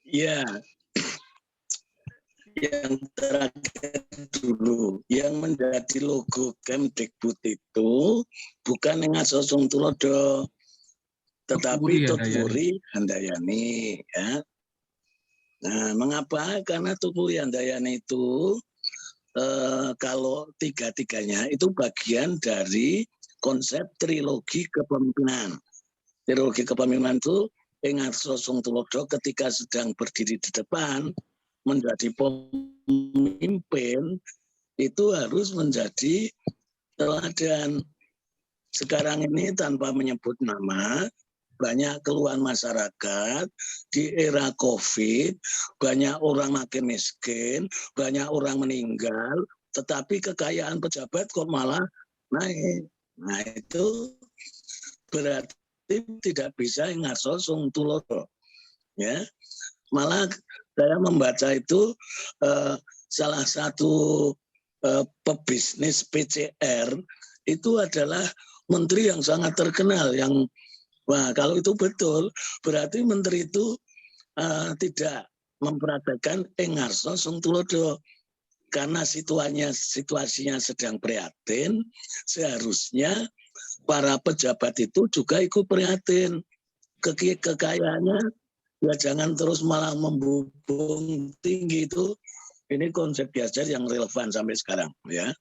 Ya, yang terakhir dulu, yang menjadi logo Kemdikbud itu bukan ngarsa sung tulodo, tetapi Tutwuri Handayani. Ya. Nah, mengapa? Karena Tutwuri Handayani itu kalau tiga-tiganya itu bagian dari konsep trilogi kepemimpinan. Trilogi kepemimpinan itu ngarsa sung tulodo ketika sedang berdiri di depan menjadi pemimpin itu harus menjadi teladan. Sekarang ini tanpa menyebut nama, banyak keluhan masyarakat di era COVID, banyak orang makin miskin, banyak orang meninggal, tetapi kekayaan pejabat kok malah naik. Nah itu berarti tidak bisa ngarsa sung tulodo. Ya, malah saya membaca itu salah satu pebisnis PCR itu adalah menteri yang sangat terkenal yang wah kalau itu betul berarti menteri itu tidak mempraktekkan ngarsa sung tulodo karena situasinya sedang prihatin, seharusnya para pejabat itu juga ikut prihatin. Kekayaannya ya jangan terus malah membubung tinggi itu. Ini konsep Hajar yang relevan sampai sekarang ya.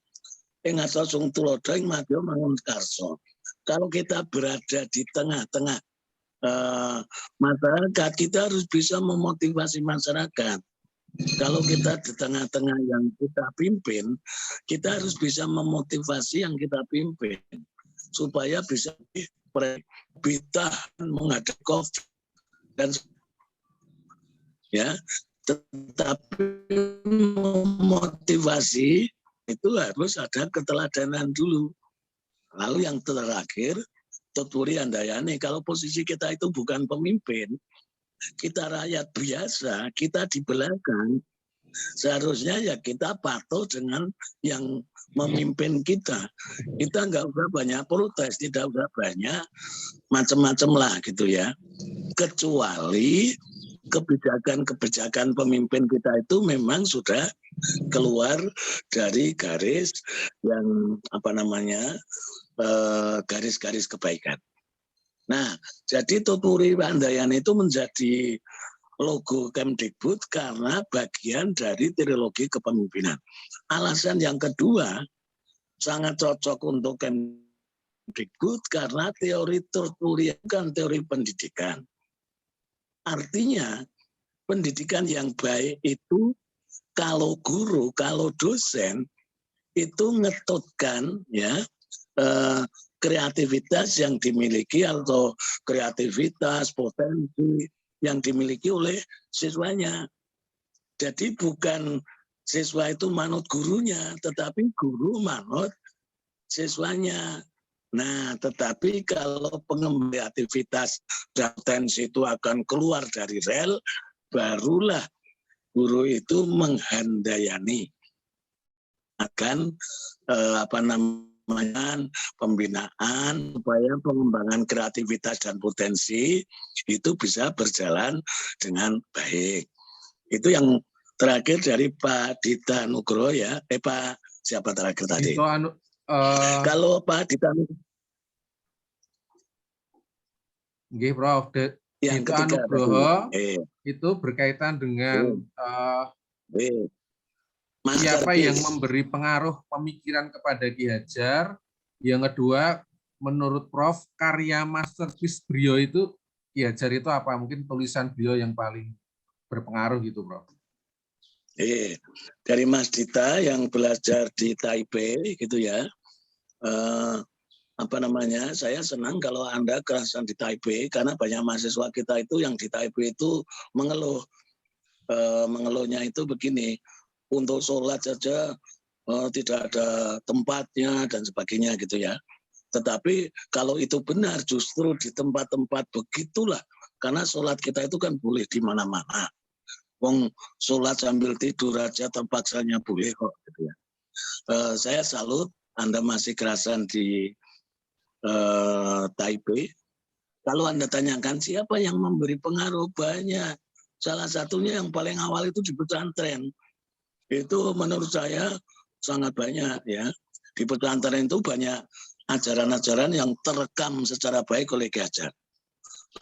Ngarsa sung tulodo ing madya mangun karsa. Kalau kita berada di tengah-tengah masyarakat, kita harus bisa memotivasi masyarakat. Kalau kita di tengah-tengah yang kita pimpin, kita harus bisa memotivasi yang kita pimpin supaya bisa bertahan menghadapi COVID dan ya, tetapi memotivasi itu harus ada keteladanan dulu. Lalu yang terakhir, Tutwuri Handayani, kalau posisi kita itu bukan pemimpin, kita rakyat biasa, kita di belakang, seharusnya ya kita patuh dengan yang memimpin kita. Kita nggak usah banyak protes, tidak usah banyak macam-macam lah gitu ya. Kecuali kebijakan-kebijakan pemimpin kita itu memang sudah keluar dari garis yang apa namanya garis-garis kebaikan. Nah, jadi Tutwuri Handayani itu menjadi logo Kemdikbud karena bagian dari trilogi kepemimpinan. Alasan yang kedua sangat cocok untuk Kemdikbud karena teori Tutwuri kan teori pendidikan. Artinya pendidikan yang baik itu kalau guru, kalau dosen itu ngetutkan ya kreativitas yang dimiliki atau kreativitas potensi yang dimiliki oleh siswanya. Jadi bukan siswa itu manut gurunya, tetapi guru manut siswanya. Nah, tetapi kalau pengembangan kreativitas dan potensi itu akan keluar dari rel, barulah guru itu menghandayani. akan pembinaan supaya pengembangan kreativitas dan potensi itu bisa berjalan dengan baik. Itu yang terakhir dari Pak Dita Nugroho ya. Pak siapa terakhir tadi?
Itu
Kalau Pak Dita
nggih, Prof.
yang
Dita
ketiga
Nugroho itu berkaitan dengan siapa yang memberi pengaruh pemikiran kepada Ki Hajar. Yang kedua, menurut Prof, karya masterpiece beliau itu, Ki Hajar itu apa? Mungkin tulisan beliau yang paling berpengaruh gitu, Prof.
Dari Mas Dita yang belajar di Taipei gitu ya. Saya senang kalau Anda kerasan di Taipei karena banyak mahasiswa kita itu yang di Taipei itu mengeluh. Mengeluhnya itu begini, untuk sholat saja tidak ada tempatnya dan sebagainya gitu ya. Tetapi kalau itu benar justru di tempat-tempat begitulah, karena sholat kita itu kan boleh di mana-mana. Wong sholat sambil tidur aja terpaksanya boleh kok gitu ya. Saya salut Anda masih kerasan di Taipei. Kalau Anda tanyakan siapa yang memberi pengaruh, banyak. Salah satunya yang paling awal itu di pesantren. Itu menurut saya sangat banyak ya. Di pesantren itu banyak ajaran-ajaran yang terekam secara baik oleh Ki Hajar.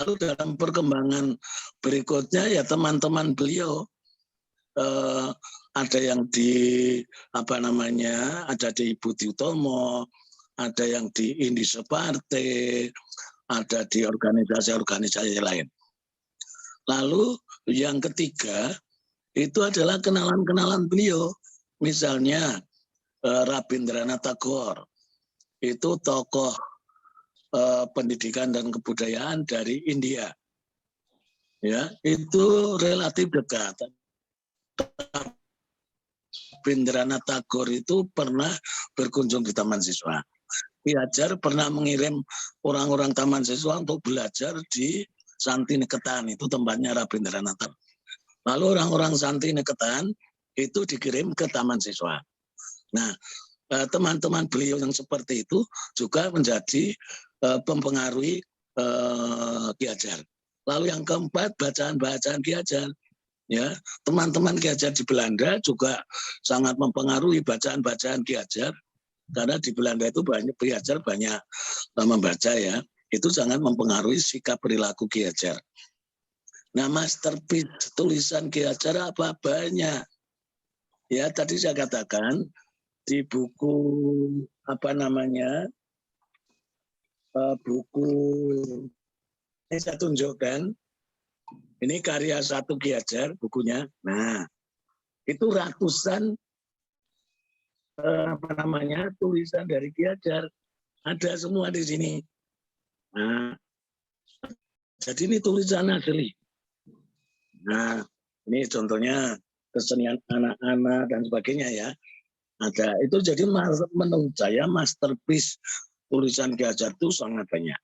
Lalu dalam perkembangan berikutnya ya teman-teman beliau ada yang di ada di Budi Utomo, ada yang di Indi Separte, ada di organisasi-organisasi lain. Lalu yang ketiga itu adalah kenalan-kenalan beliau. Misalnya Rabindranath Tagore, itu tokoh pendidikan dan kebudayaan dari India. Ya, itu relatif dekat. Rabindranath Tagore itu pernah berkunjung di Taman Siswa. Ki Hajar pernah mengirim orang-orang Taman Siswa untuk belajar di Santiniketan, itu tempatnya Rabindranath Tagore. Lalu orang-orang Santiniketan itu dikirim ke Taman Siswa. Nah, teman-teman beliau yang seperti itu juga menjadi mempengaruhi Ki Hajar. Lalu yang keempat, bacaan-bacaan Ki Hajar. Ya, teman-teman Ki Hajar di Belanda juga sangat mempengaruhi bacaan-bacaan Ki Hajar, karena di Belanda itu Ki Hajar banyak membaca ya. Itu sangat mempengaruhi sikap perilaku Ki Hajar. Nah, masterpiece tulisan Ki Hajar apa? Banyak. Ya, tadi saya katakan di buku buku ini saya tunjukkan. Ini karya satu Ki Hajar bukunya. Nah, itu ratusan tulisan dari Ki Hajar. Ada semua di sini. Nah, jadi ini tulisan asli. Nah, ini contohnya kesenian anak-anak dan sebagainya ya. Ada itu, jadi menurut saya masterpiece tulisan Ki Hajar itu sangat banyak.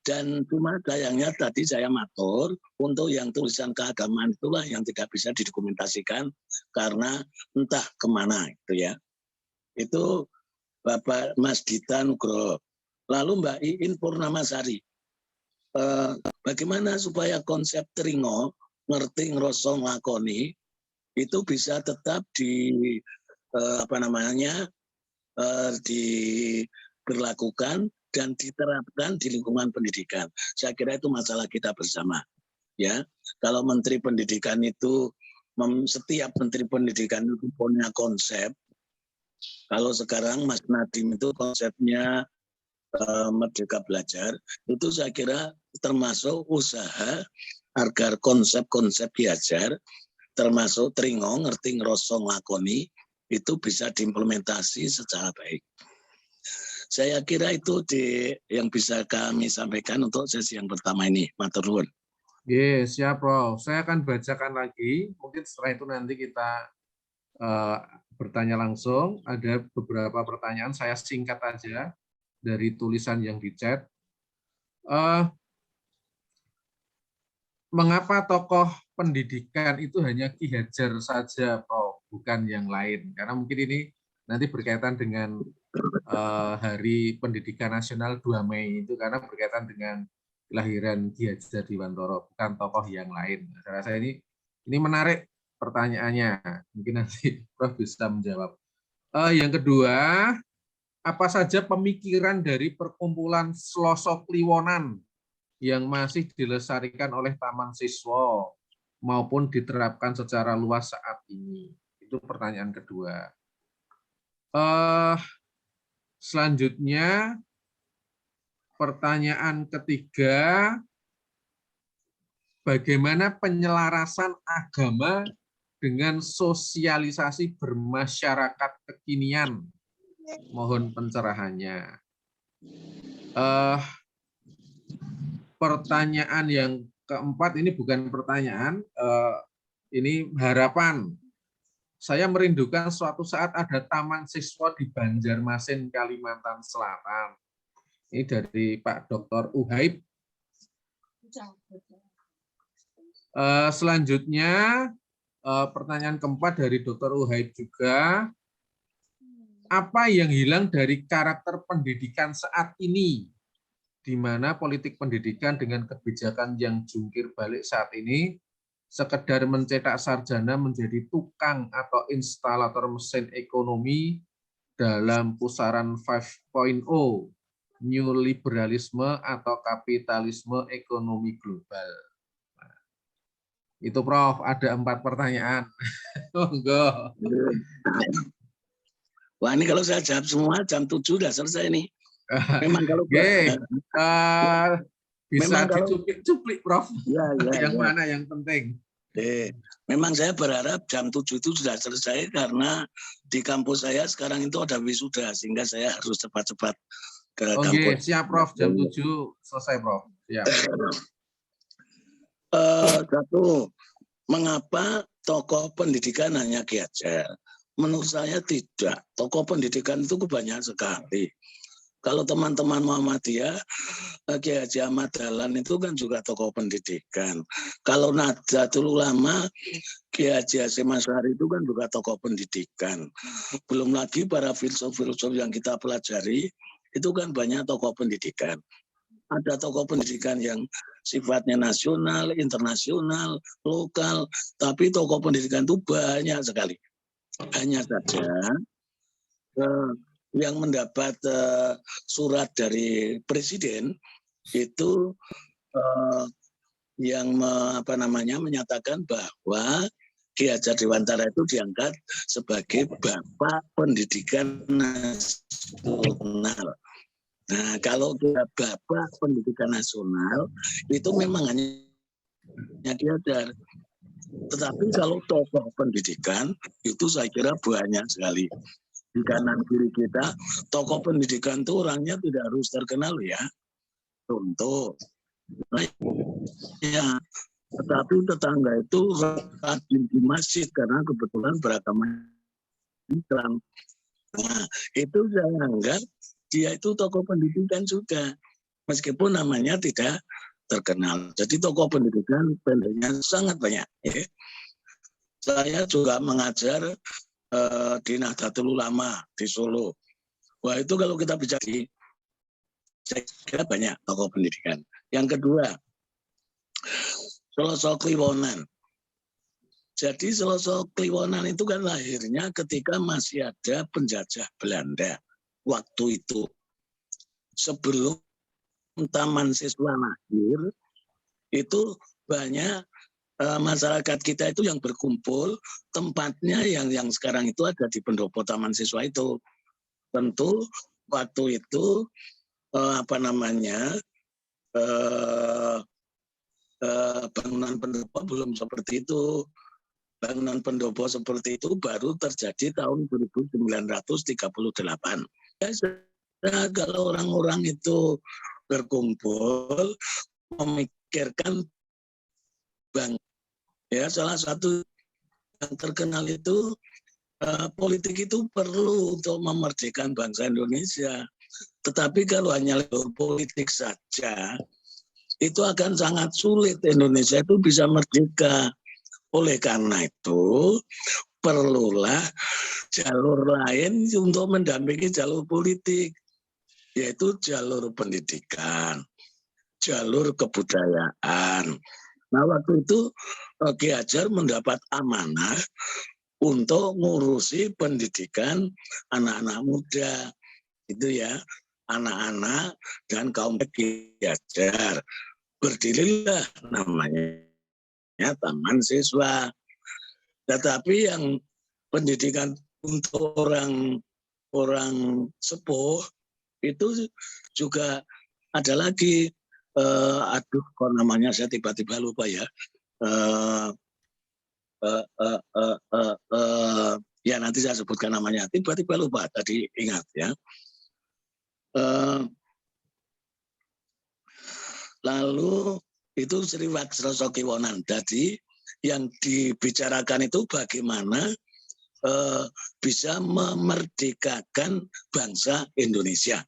Dan cuma sayangnya tadi saya matur, untuk yang tulisan keagamaan itulah yang tidak bisa didokumentasikan karena entah kemana itu ya. Itu Bapak Mas Dita Nugroho. Lalu Mbak Iin Purnamasari. Bagaimana supaya konsep tringo, ngerti ngrasa nglakoni, itu bisa tetap diberlakukan dan diterapkan di lingkungan pendidikan. Saya kira itu masalah kita bersama. Ya, kalau Menteri Pendidikan itu setiap Menteri Pendidikan itu punya konsep. Kalau sekarang Mas Nadiem itu konsepnya Merdeka Belajar, itu saya kira termasuk usaha agar konsep-konsep Ki Hajar termasuk tringo, ngerti ngrasa nglakoni, itu bisa diimplementasi secara baik. Saya kira itu yang bisa kami sampaikan untuk sesi yang pertama ini. Matur nuwun.
Yes, siap, Prof. Saya akan bacakan lagi. Mungkin setelah itu nanti kita bertanya langsung. Ada beberapa pertanyaan, saya singkat aja dari tulisan yang di chat. Mengapa tokoh pendidikan itu hanya Ki Hajar saja, Prof? bukan yang lain. Karena mungkin ini nanti berkaitan dengan Hari Pendidikan Nasional 2 Mei itu karena berkaitan dengan kelahiran Ki Haji Dewantoro, bukan tokoh yang lain. Saya rasa ini menarik pertanyaannya. Mungkin nanti Prof bisa menjawab. Yang kedua, apa saja pemikiran dari perkumpulan Sloso Kliwonan yang masih dilestarikan oleh Taman Siswa maupun diterapkan secara luas saat ini? Itu pertanyaan kedua. Selanjutnya, pertanyaan ketiga, bagaimana penyelarasan agama dengan sosialisasi bermasyarakat kekinian? Mohon pencerahannya. Pertanyaan yang keempat ini bukan pertanyaan, ini harapan. Saya merindukan suatu saat ada taman siswa di Banjarmasin, Kalimantan Selatan. Ini dari Pak Dr. Uhaib. Selanjutnya, pertanyaan keempat dari Dr. Uhaib juga. Apa yang hilang dari karakter pendidikan saat ini, di mana politik pendidikan dengan kebijakan yang jungkir balik saat ini, sekedar mencetak sarjana menjadi tukang atau instalator mesin ekonomi dalam pusaran 5.0, new liberalisme atau kapitalisme ekonomi global. Nah, itu Prof, ada 4 pertanyaan. Monggo.
Wah, ini kalau saya jawab semua jam 7 sudah selesai nih. Memang kalau
bisa dicuplik-cuplik Prof. Yang mana yang penting?
Memang saya berharap jam 7 itu sudah selesai karena di kampus saya sekarang itu ada wisuda sehingga saya harus cepat-cepat ke kampus.
Siap Prof, jam 7 selesai Prof. Siap.
Satu, mengapa tokoh pendidikan hanya Ki Hajar? Menurut saya tidak. Tokoh pendidikan itu banyak sekali. Kalau teman-teman Muhammadiyah, Ki Haji Ahmad Dahlan itu kan juga tokoh pendidikan. Kalau Nahdlatul Ulama, Ki Haji Hasyim Asy'ari itu kan juga tokoh pendidikan. Belum lagi para filsuf-filsuf yang kita pelajari, itu kan banyak tokoh pendidikan. Ada tokoh pendidikan yang sifatnya nasional, internasional, lokal, tapi tokoh pendidikan itu banyak sekali. Hanya saja yang mendapat surat dari presiden itu yang menyatakan bahwa Ki Hajar Dewantara itu diangkat sebagai Bapak Pendidikan Nasional. Nah, kalau Bapak Pendidikan Nasional itu memang hanya Ki Hajar. Tetapi kalau tokoh pendidikan itu saya kira banyak sekali. Di kanan kiri kita, tokoh pendidikan itu orangnya tidak harus terkenal ya. Contoh, ya, tetapi tetangga itu rajin di masjid karena kebetulan beragama Islam. Nah, itu saya anggap dia itu tokoh pendidikan juga, meskipun namanya tidak terkenal. Jadi tokoh pendidikan pendeknya sangat banyak. Ya. Saya juga mengajar di Nahdlatul Ulama di Solo. Wah, itu kalau kita bicara, saya kira banyak tokoh pendidikan. Yang kedua, Sloso Kliwonan. Jadi Sloso Kliwonan itu kan lahirnya ketika masih ada penjajah Belanda waktu itu. Sebelum Taman Siswa lahir, itu banyak masyarakat kita itu yang berkumpul, tempatnya yang sekarang itu ada di pendopo Taman Siswa itu. Tentu waktu itu bangunan pendopo belum seperti itu. Bangunan pendopo seperti itu baru terjadi tahun 1938. Ya, kalau orang-orang itu berkumpul memikirkan ya, salah satu yang terkenal itu politik itu perlu untuk memerdekakan bangsa Indonesia. Tetapi kalau hanya politik saja, itu akan sangat sulit Indonesia itu bisa merdeka. Oleh karena itu, perlulah jalur lain untuk mendampingi jalur politik, yaitu jalur pendidikan, jalur kebudayaan. Nah, waktu itu Ki Hajar mendapat amanah untuk ngurusi pendidikan anak-anak muda, itu ya, anak-anak dan kaum Ki Hajar. Berdirilah namanya Taman Siswa. Tetapi yang pendidikan untuk orang sepuh itu juga ada lagi, aduh kok namanya saya tiba-tiba lupa ya. Ya nanti saya sebutkan namanya, tiba-tiba lupa, tadi ingat ya. Lalu itu Sri Waksroso Kiwonan. Jadi yang dibicarakan itu bagaimana bisa memerdekakan bangsa Indonesia.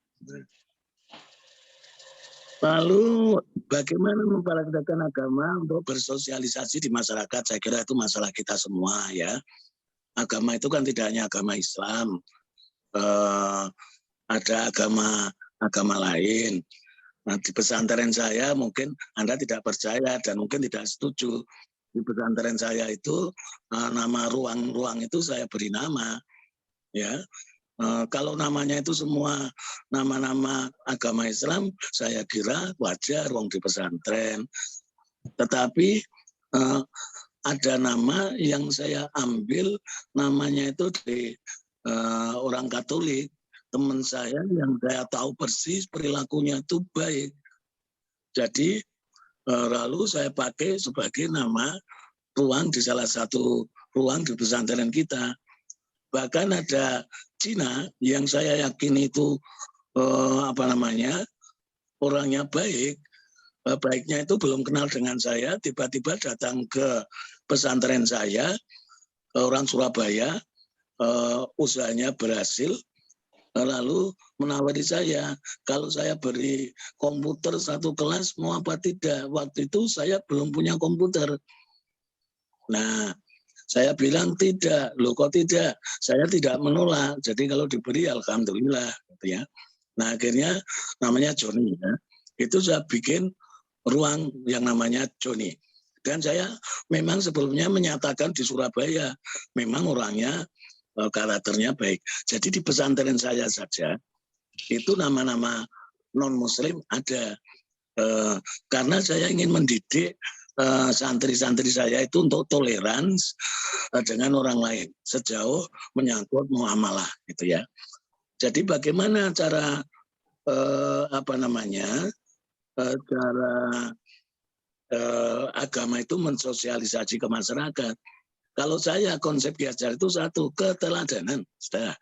Lalu bagaimana memperagakan agama untuk bersosialisasi di masyarakat, saya kira itu masalah kita semua ya. Agama itu kan tidak hanya agama Islam, ada agama lain. Nah, di pesantren saya mungkin Anda tidak percaya dan mungkin tidak setuju. Di pesantren saya itu nama ruang-ruang itu saya beri nama, ya. Kalau namanya itu semua nama-nama agama Islam, saya kira wajar ruang di pesantren. Tetapi ada nama yang saya ambil namanya itu dari orang Katolik. Teman saya yang saya tahu persis perilakunya itu baik. Jadi lalu saya pakai sebagai nama ruang di salah satu ruang di pesantren kita. Bahkan ada Cina yang saya yakin itu orangnya baik. Baiknya itu belum kenal dengan saya, tiba-tiba datang ke pesantren saya, orang Surabaya, usahanya berhasil. Lalu menawari saya, kalau saya beri komputer satu kelas mau apa tidak. Waktu itu saya belum punya komputer. Nah, saya bilang tidak. Loh kok tidak? Saya tidak menolak. Jadi kalau diberi alhamdulillah gitu ya. Nah, akhirnya namanya Joni ya. Itu saya bikin ruang yang namanya Joni. Dan saya memang sebelumnya menyatakan di Surabaya memang orangnya karakternya baik. Jadi di pesantren saya saja itu nama-nama non-muslim ada. Karena saya ingin mendidik santri-santri saya itu untuk toleransi dengan orang lain sejauh menyangkut muamalah gitu ya. Jadi bagaimana cara cara agama itu mensosialisasi ke masyarakat. Kalau saya konsep Ki Hajar itu satu, keteladanan. Sudah.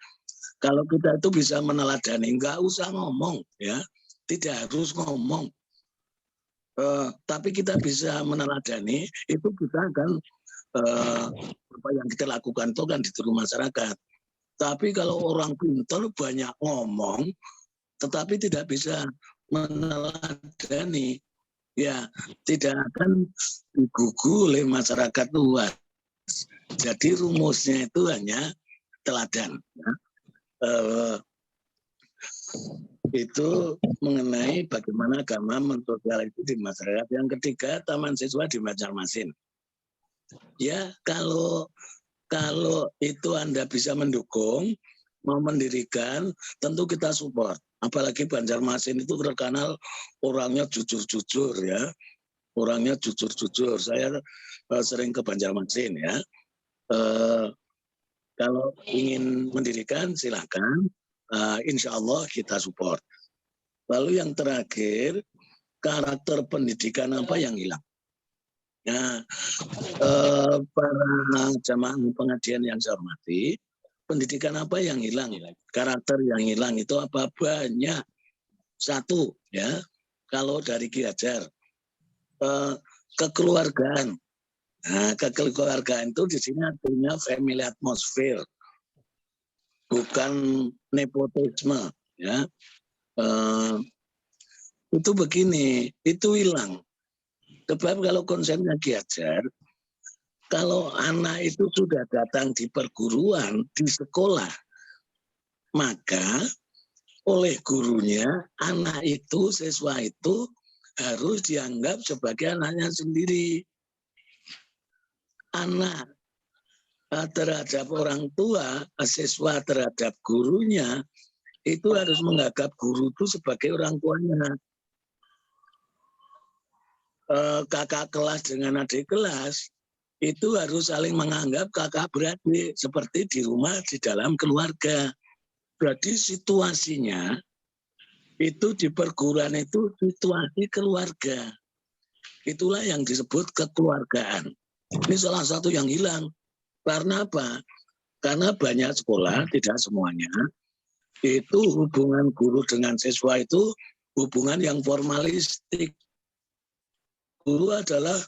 Kalau kita itu bisa meneladani, nggak usah ngomong ya, tidak harus ngomong. Tapi kita bisa meneladani, itu kita akan apa yang kita lakukan itu kan ditiru masyarakat. Tapi kalau orang pintar banyak ngomong, tetapi tidak bisa meneladani, ya tidak akan digugu oleh masyarakat luas. Jadi rumusnya itu hanya teladan. Ya. Itu mengenai bagaimana agama mensosialisasi di masyarakat. Yang ketiga, Taman Siswa di Banjarmasin. Ya, kalau itu Anda bisa mendukung, mau mendirikan, tentu kita support. Apalagi Banjarmasin itu terkenal orangnya jujur-jujur ya. Orangnya jujur-jujur. Saya sering ke Banjarmasin ya. Kalau ingin mendirikan silakan, insya Allah kita support. Lalu yang terakhir, karakter pendidikan apa yang hilang? Nah, para jamaah pengajian yang saya hormati, pendidikan apa yang hilang? Karakter yang hilang itu apa? Banyak. Satu, ya, kalau dari Ki Hajar, kekeluargaan. Nah, kekeluargaan itu di sini artinya family atmosphere, bukan nepotisme, ya. Itu begini, itu hilang. Sebab kalau konsepnya Ki Hajar, Kalau anak itu sudah datang di perguruan, di sekolah, maka oleh gurunya, anak itu, siswa itu harus dianggap sebagai anaknya sendiri. Anak terhadap orang tua, siswa terhadap gurunya, itu harus menganggap guru itu sebagai orang tuanya. Kakak kelas dengan adik kelas, itu harus saling menganggap kakak beradik, seperti di rumah, di dalam keluarga. Berarti situasinya, itu di perguruan itu situasi keluarga. Itulah yang disebut kekeluargaan. Ini salah satu yang hilang. Karena apa? Karena banyak sekolah, tidak semuanya, itu hubungan guru dengan siswa itu hubungan yang formalistik. Guru adalah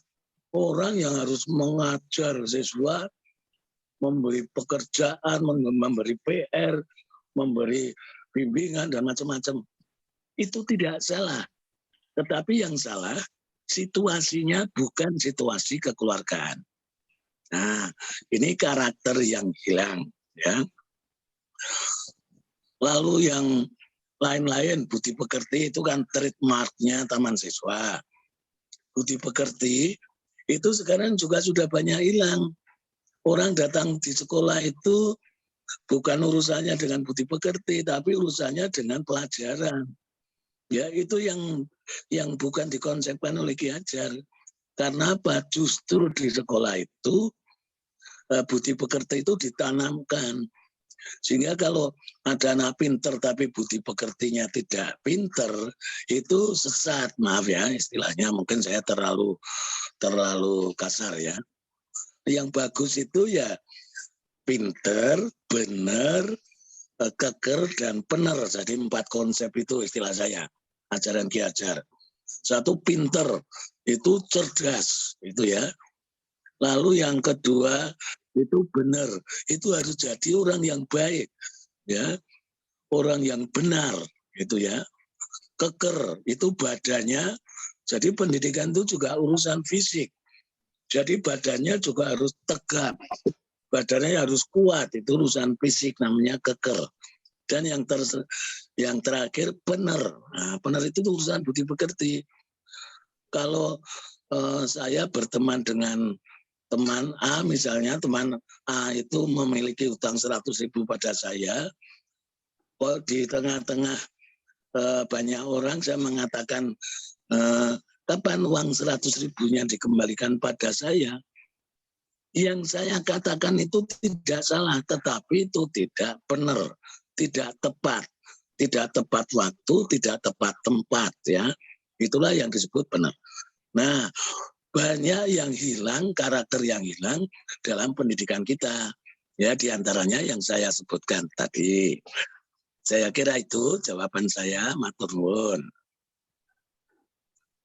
orang yang harus mengajar siswa, memberi pekerjaan, memberi PR, memberi bimbingan, dan macam-macam. Itu tidak salah. Tetapi yang salah, situasinya bukan situasi kekeluargaan. Nah, ini karakter yang hilang. Ya. Lalu yang lain-lain, budi pekerti itu kan trademarknya Taman Siswa. Budi pekerti itu sekarang juga sudah banyak hilang. Orang datang di sekolah itu bukan urusannya dengan budi pekerti, tapi urusannya dengan pelajaran. Ya, itu yang bukan dikonsepkan oleh Ki Hajar. Karena apa? Justru di sekolah itu budi pekerti itu ditanamkan. Sehingga kalau ada anak pinter tapi budi pekertinya tidak pinter, itu sesat. Maaf ya, istilahnya mungkin saya terlalu kasar ya. Yang bagus itu ya pinter, benar, keker, dan benar. Jadi 4 konsep itu istilah saya, ajaran Ki Hajar. 1, pinter, itu cerdas, itu ya. Lalu yang kedua, itu benar, itu harus jadi orang yang baik, ya, orang yang benar, gitu ya. Keker, itu badannya, jadi pendidikan itu juga urusan fisik. Jadi badannya juga harus tegap, badannya harus kuat, itu urusan fisik, namanya keker. Dan yang terakhir benar. Nah, benar itu urusan budi pekerti. Kalau saya berteman dengan teman A, misalnya teman A itu memiliki utang 100.000 pada saya, di tengah-tengah banyak orang saya mengatakan, kapan uang 100.000-nya dikembalikan pada saya? Yang saya katakan itu tidak salah, tetapi itu tidak benar, tidak tepat waktu, tidak tepat tempat, ya. Itulah yang disebut benar. Nah, banyak yang hilang, karakter yang hilang dalam pendidikan kita. Ya, diantaranya yang saya sebutkan tadi. Saya kira itu jawaban saya, matur nuwun.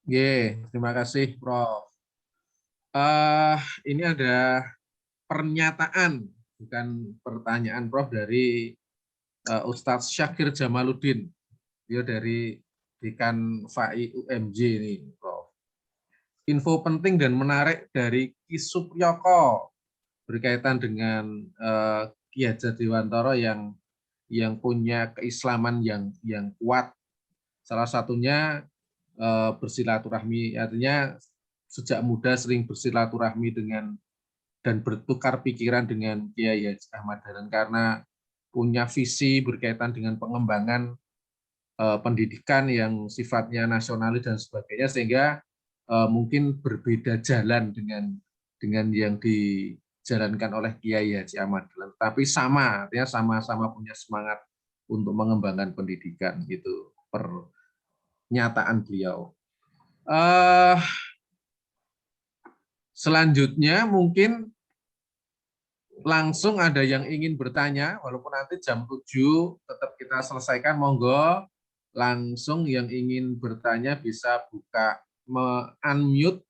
Terima kasih, Prof. Ini ada pernyataan, bukan pertanyaan, Prof, dari Ustadz Syakir Jamaluddin. Dia dari Dekan FAI UMJ ini, Prof. Info penting dan menarik dari Ki Supriyoko berkaitan dengan Ki Hajar Dewantara yang punya keislaman yang kuat. Salah satunya bersilaturahmi, artinya sejak muda sering bersilaturahmi dengan dan bertukar pikiran dengan Kiai Haji Ahmad Dahlan karena punya visi berkaitan dengan pengembangan pendidikan yang sifatnya nasionalis dan sebagainya, sehingga mungkin berbeda jalan dengan yang dijalankan oleh Kiai Haji Ahmad Dahlan, tapi sama, artinya sama-sama punya semangat untuk mengembangkan pendidikan. Gitu pernyataan beliau. Selanjutnya mungkin langsung ada yang ingin bertanya, walaupun nanti jam 7 tetap kita selesaikan, monggo langsung yang ingin bertanya bisa buka unmute,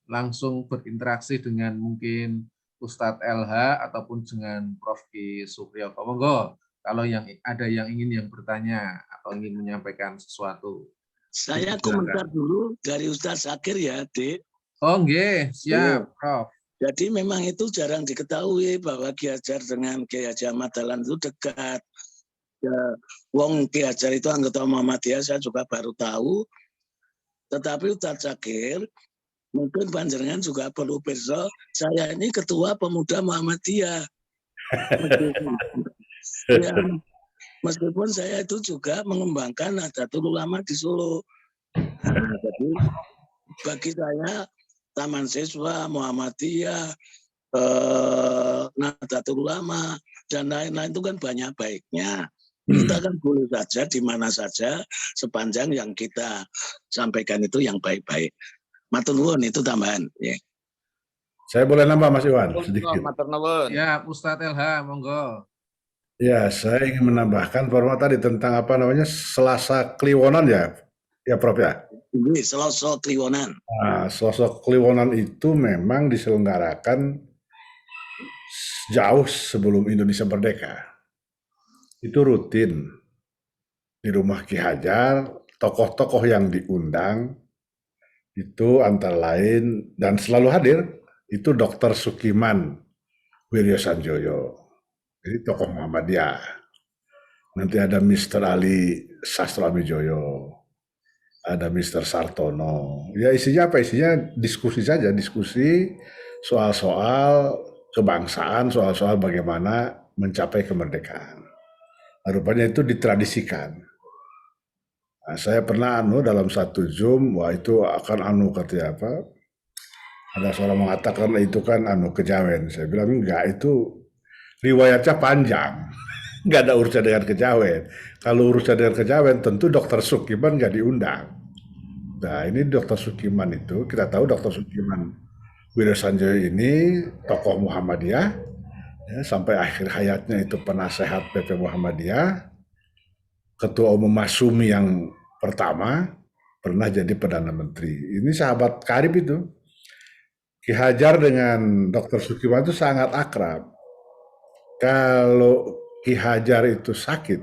langsung berinteraksi dengan mungkin Ustadz LH ataupun dengan Prof. Ki Supriyoko. Monggo kalau ada yang ingin bertanya atau ingin menyampaikan sesuatu.
Saya komentar dulu dari Ustadz Syakir ya, Dik.
Oh, nggih, siap, Prof.
Jadi memang itu jarang diketahui bahwa Ki Hajar dengan Kiai Haji Ahmad Dahlan itu dekat. Ya, Wong Ki Hajar itu anggota Muhammadiyah, saya juga baru tahu. Tetapi Ustaz Zakir, mungkin panjenengan juga perlu pirsa, saya ini ketua pemuda Muhammadiyah. Ya, meskipun saya itu juga mengembangkan Nahdlatul Ulama di Solo. Nah, jadi bagi saya Taman Siswa, Muhammadiyah, Nahdlatul Ulama, dan lain-lain itu kan banyak baiknya. Kita kan boleh saja di mana saja sepanjang yang kita sampaikan itu yang baik-baik. Matur nuwun itu tambahan. Ya.
Saya boleh nambah Mas Iwan sedikit.
Ya, Ustadz LH, monggo.
Ya, saya ingin menambahkan format tadi tentang apa namanya Selasa Kliwonan ya Prof ya.
Ini Selasa Kliwonan.
Nah, Selasa Kliwonan itu memang diselenggarakan jauh sebelum Indonesia merdeka. Itu rutin di rumah Ki Hajar, tokoh-tokoh yang diundang itu antara lain dan selalu hadir itu Dr. Sukiman Wiryo Sanjoyo. Jadi tokoh Muhammadiyah. Nanti ada Mr. Ali Sastro Amijoyo. Ada Mr. Sartono. Ya isinya apa? Isinya diskusi saja, diskusi soal-soal kebangsaan, soal-soal bagaimana mencapai kemerdekaan. Nah, rupanya itu ditradisikan. Nah, saya pernah dalam satu Zoom, wah itu akan katanya apa? Ada seorang mengatakan itu kan kejawen. Saya bilang enggak, itu riwayatnya panjang. Nggak ada urusan dengan kejawen. Kalau urusan dengan kejawen, tentu Dr. Sukiman nggak diundang. Nah, ini Dr. Sukiman itu, kita tahu Dr. Sukiman Wiryo Sanjoyo ini tokoh Muhammadiyah, ya, sampai akhir hayatnya itu penasehat PP Muhammadiyah, ketua umum Masumi yang pertama, pernah jadi Perdana Menteri. Ini sahabat karib itu. Ki Hajar dengan Dr. Sukiman itu sangat akrab. Kalau Ki Hajar itu sakit,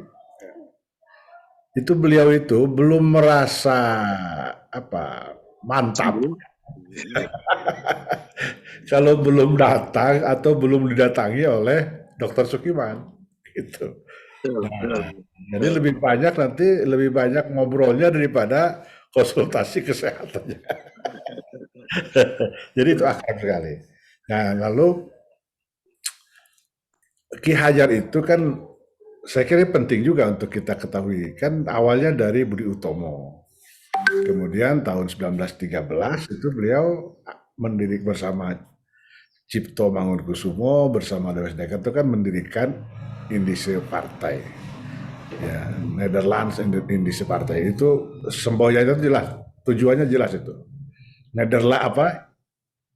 itu beliau itu belum merasa mantap. Kalau belum datang atau belum didatangi oleh Dr. Sukiman, gitu. Nah, jadi lebih banyak ngobrolnya daripada konsultasi kesehatannya. Jadi itu akrab sekali. Nah, lalu Ki Hajar itu kan saya kira penting juga untuk kita ketahui, kan awalnya dari Budi Utomo. Kemudian tahun 1913 itu beliau mendirikan bersama Cipto Mangunkusumo bersama Dewes Dekker itu kan mendirikan Indische Partai. Ya, Netherlands Indische Partai itu semboyannya itu jelas, tujuannya jelas itu.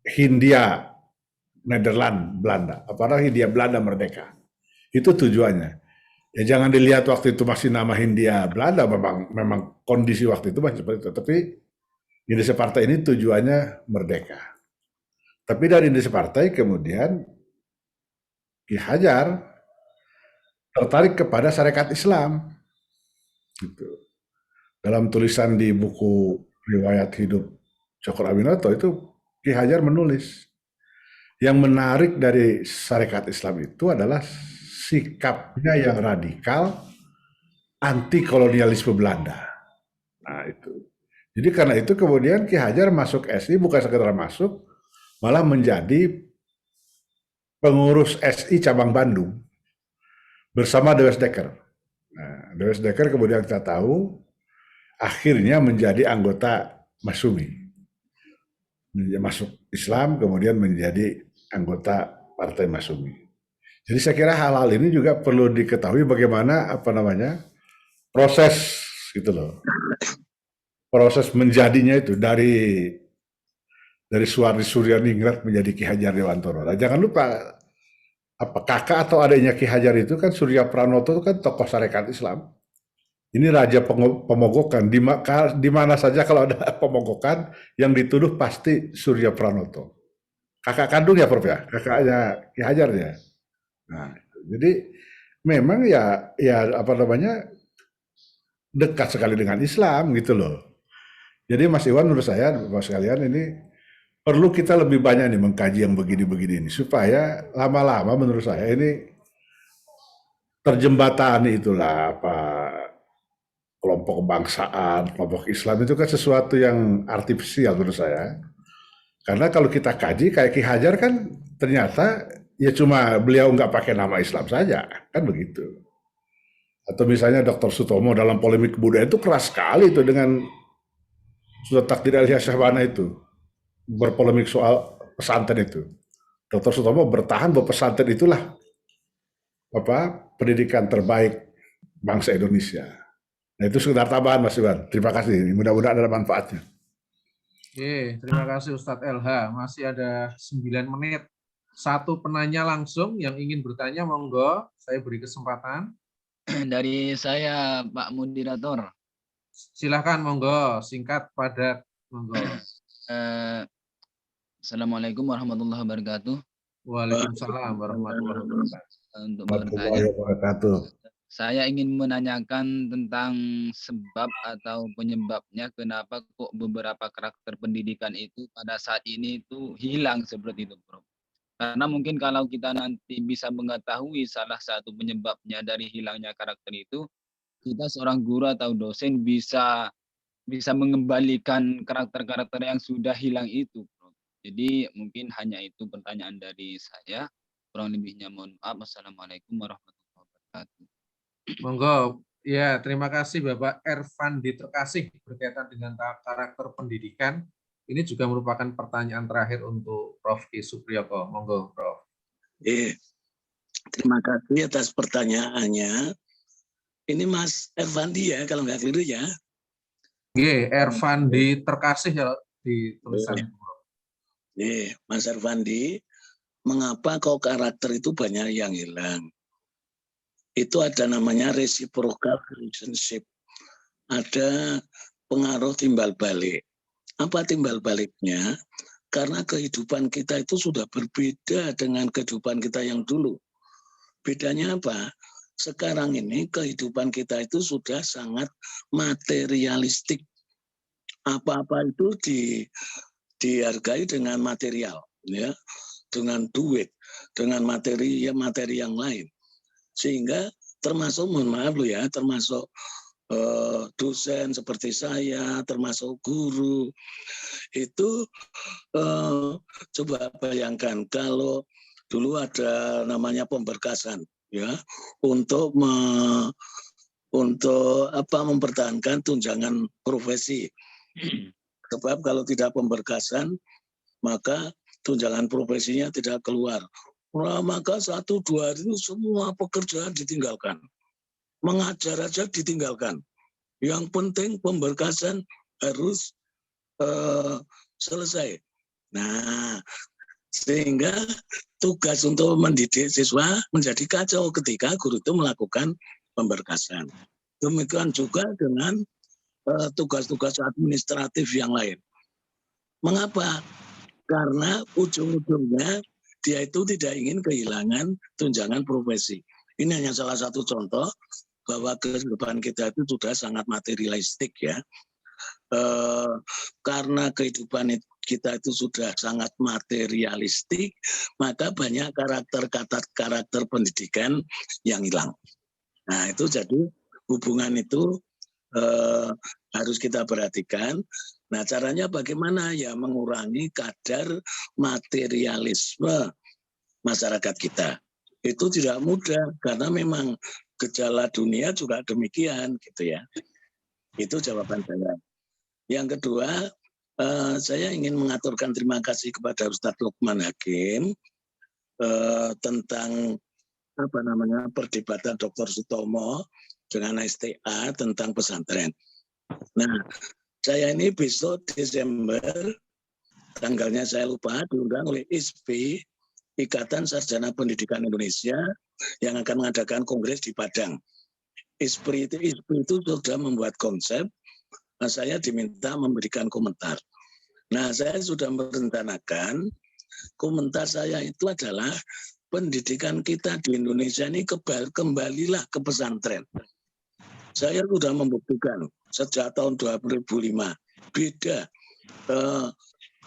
Hindia Nederland Belanda, apalagi Hindia Belanda merdeka. Itu tujuannya. Ya jangan dilihat waktu itu masih nama Hindia Belanda, memang kondisi waktu itu masih seperti itu. Tapi Indische Partai ini tujuannya merdeka. Tapi dari Indische Partai kemudian Ki Hajar tertarik kepada syarikat Islam. Gitu. Dalam tulisan di buku riwayat hidup Cokro Aminoto itu Ki Hajar menulis, yang menarik dari syarikat Islam itu adalah sikapnya yang radikal anti kolonialisme Belanda. Nah itu. Jadi karena itu kemudian Ki Hajar masuk SI bukan sekedar masuk, malah menjadi pengurus SI cabang Bandung bersama Dewes Dekker. Nah, Dewes Dekker kemudian kita tahu akhirnya menjadi anggota Masumi. Masuk Islam kemudian menjadi anggota Partai Masumi. Jadi saya kira hal-hal ini juga perlu diketahui bagaimana proses gitu loh. Proses menjadinya itu dari Suwardi Suryaningrat menjadi Ki Hajar Dewantoro. Nah, jangan lupa kakak atau adiknya Ki Hajar itu kan Surya Pranoto itu kan tokoh syarikat Islam. Ini raja pemogokan. Di mana saja kalau ada pemogokan yang dituduh pasti Surya Pranoto. Kakak kandung ya Prof ya, kakaknya Ki Hajar ya. Nah, jadi memang dekat sekali dengan Islam gitu loh. Jadi Mas Iwan menurut saya Bapak sekalian ini perlu kita lebih banyak nih mengkaji yang begini-begini ini supaya lama-lama menurut saya ini terjembatani itulah apa kelompok kebangsaan, kelompok Islam itu kan sesuatu yang artifisial menurut saya. Karena kalau kita kaji kayak Ki Hajar kan ternyata ya cuma beliau nggak pakai nama Islam saja, kan begitu. Atau misalnya Dr. Sutomo dalam polemik kebudayaan itu keras sekali itu dengan sudah takdir alias Syahbana itu berpolemik soal pesantren itu. Dr. Sutomo bertahan bahwa pesantren itulah pendidikan terbaik bangsa Indonesia. Nah itu sekedar tambahan Mas Iwan. Terima kasih. Mudah-mudahan ada manfaatnya.
Oke, terima kasih Ustadz LH. Masih ada 9 menit. Satu penanya langsung yang ingin bertanya, monggo. Saya beri kesempatan.
Dari saya, Pak Moderator.
Silakan, monggo. Singkat, padat, monggo.
Assalamualaikum warahmatullahi wabarakatuh.
Waalaikumsalam warahmatullahi wabarakatuh.
Untuk bertanya, saya ingin menanyakan tentang sebab atau penyebabnya kenapa kok beberapa karakter pendidikan itu pada saat ini itu hilang seperti itu, Prof. Karena mungkin kalau kita nanti bisa mengetahui salah satu penyebabnya dari hilangnya karakter itu, kita seorang guru atau dosen bisa mengembalikan karakter-karakter yang sudah hilang itu, Prof. Jadi mungkin hanya itu pertanyaan dari saya. Kurang lebihnya mohon maaf. Assalamualaikum warahmatullahi wabarakatuh.
Monggo. Ya, terima kasih Bapak Ervandi Terkasih berkaitan dengan karakter pendidikan. Ini juga merupakan pertanyaan terakhir untuk Prof. Ki Supriyoko. Monggo, Prof.
Terima kasih atas pertanyaannya. Ini Mas Ervandi ya, kalau nggak keliru ya.
Ervandi Terkasih ya di tulisan.
Mas Ervandi, mengapa kok karakter itu banyak yang hilang? Itu ada namanya reciprocal relationship. Ada pengaruh timbal balik. Apa timbal baliknya? Karena kehidupan kita itu sudah berbeda dengan kehidupan kita yang dulu. Bedanya apa? Sekarang ini kehidupan kita itu sudah sangat materialistik. Apa-apa itu dihargai dengan material, ya, dengan duit, dengan materi yang lain. Sehingga termasuk, mohon maaf loh ya, termasuk dosen seperti saya, termasuk guru, itu coba bayangkan kalau dulu ada namanya pemberkasan, ya, untuk mempertahankan tunjangan profesi. Sebab kalau tidak pemberkasan, maka tunjangan profesinya tidak keluar. Maka 1-2 hari itu semua pekerjaan ditinggalkan. Mengajar aja ditinggalkan. Yang penting pemberkasan harus selesai. Nah, sehingga tugas untuk mendidik siswa menjadi kacau ketika guru itu melakukan pemberkasan. Demikian juga dengan tugas-tugas administratif yang lain. Mengapa? Karena ujung-ujungnya dia itu tidak ingin kehilangan tunjangan profesi. Ini hanya salah satu contoh bahwa kehidupan kita itu sudah sangat materialistik ya. Karena kehidupan kita itu sudah sangat materialistik, maka banyak karakter pendidikan yang hilang. Nah itu jadi hubungan itu harus kita perhatikan. Nah caranya bagaimana? Ya mengurangi kadar materialisme masyarakat kita. Itu tidak mudah karena memang gejala dunia juga demikian gitu ya. Itu jawaban saya. Yang kedua, saya ingin mengaturkan terima kasih kepada Ustadz Lukman Hakim tentang perdebatan Dr. Sutomo dengan STA tentang pesantren. Nah, saya ini besok Desember, tanggalnya saya lupa, diundang oleh ISPI, Ikatan Sarjana Pendidikan Indonesia, yang akan mengadakan kongres di Padang. ISPI itu sudah membuat konsep, saya diminta memberikan komentar. Nah, saya sudah merencanakan, komentar saya itu adalah pendidikan kita di Indonesia ini kembalilah ke pesantren. Saya sudah membuktikan sejak tahun 2005 beda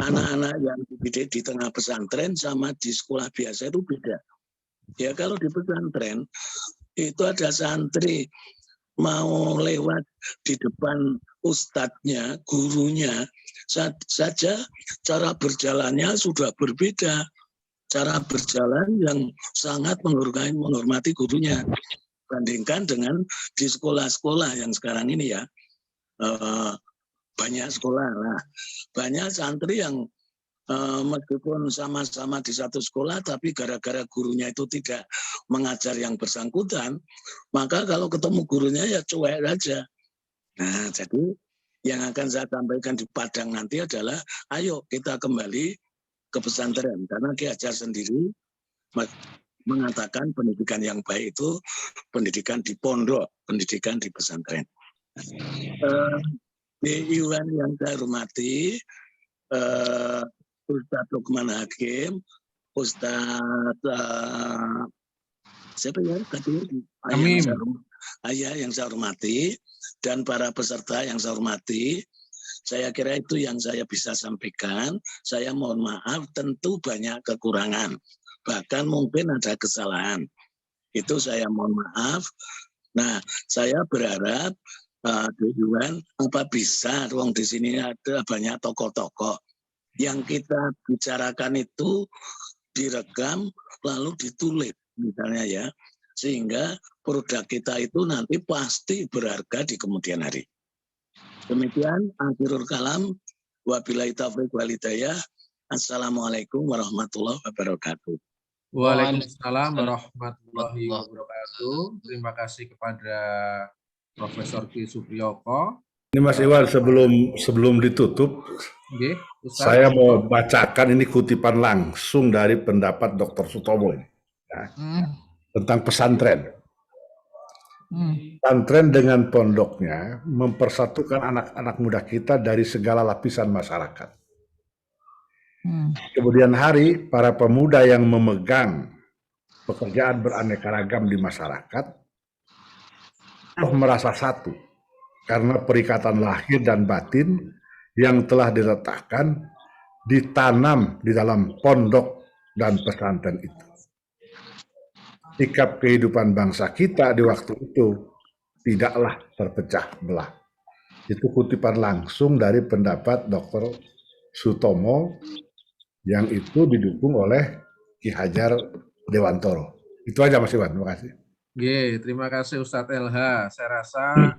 anak-anak yang dididik di tengah pesantren sama di sekolah biasa itu beda. Ya kalau di pesantren itu ada santri mau lewat di depan ustadznya, gurunya saja cara berjalannya sudah berbeda. Cara berjalan yang sangat menghormati gurunya. Bandingkan dengan di sekolah-sekolah yang sekarang ini ya. Banyak sekolah. Nah, banyak santri yang meskipun sama-sama di satu sekolah, tapi gara-gara gurunya itu tidak mengajar yang bersangkutan, maka kalau ketemu gurunya ya cuek aja. Nah, jadi yang akan saya sampaikan di Padang nanti adalah, ayo kita kembali ke pesantren. Karena Ki Hajar sendiri mengatakan pendidikan yang baik itu pendidikan di pondok, pendidikan di pesantren. Di Iwan yang saya hormati, Ustadz Lukman Hakim, Ustadz siapa ya tadi? Ayah yang saya hormati, dan para peserta yang saya hormati. Saya kira itu yang saya bisa sampaikan. Saya mohon maaf, tentu banyak kekurangan, bahkan mungkin ada kesalahan. Itu saya mohon maaf. Nah, saya berharap Dewan apa bisa, ruang di sini ada banyak tokoh-tokoh yang kita bicarakan itu direkam lalu ditulis misalnya ya, sehingga produk kita itu nanti pasti berharga di kemudian hari. Demikian akhirul kalam, wabillahi taufiq wal hidayah. Assalamualaikum warahmatullahi wabarakatuh.
Waalaikumsalam warahmatullahi wabarakatuh. Terima kasih kepada Profesor Ki Supriyoko.
Ini Mas Iwan, sebelum ditutup, saya mau bacakan ini kutipan langsung dari pendapat Dr. Sutomo ini ya, tentang pesantren. Pesantren dengan pondoknya mempersatukan anak-anak muda kita dari segala lapisan masyarakat. Kemudian hari, para pemuda yang memegang pekerjaan beraneka ragam di masyarakat merasa satu karena perikatan lahir dan batin yang telah diletakkan, ditanam di dalam pondok dan pesantren itu. Sikap kehidupan bangsa kita di waktu itu tidaklah terpecah belah. Itu kutipan langsung dari pendapat Dr. Sutomo yang itu didukung oleh Ki Hajar Dewantoro. Itu aja Mas Iwan, terima kasih.
Terima kasih Ustadz LH. Saya rasa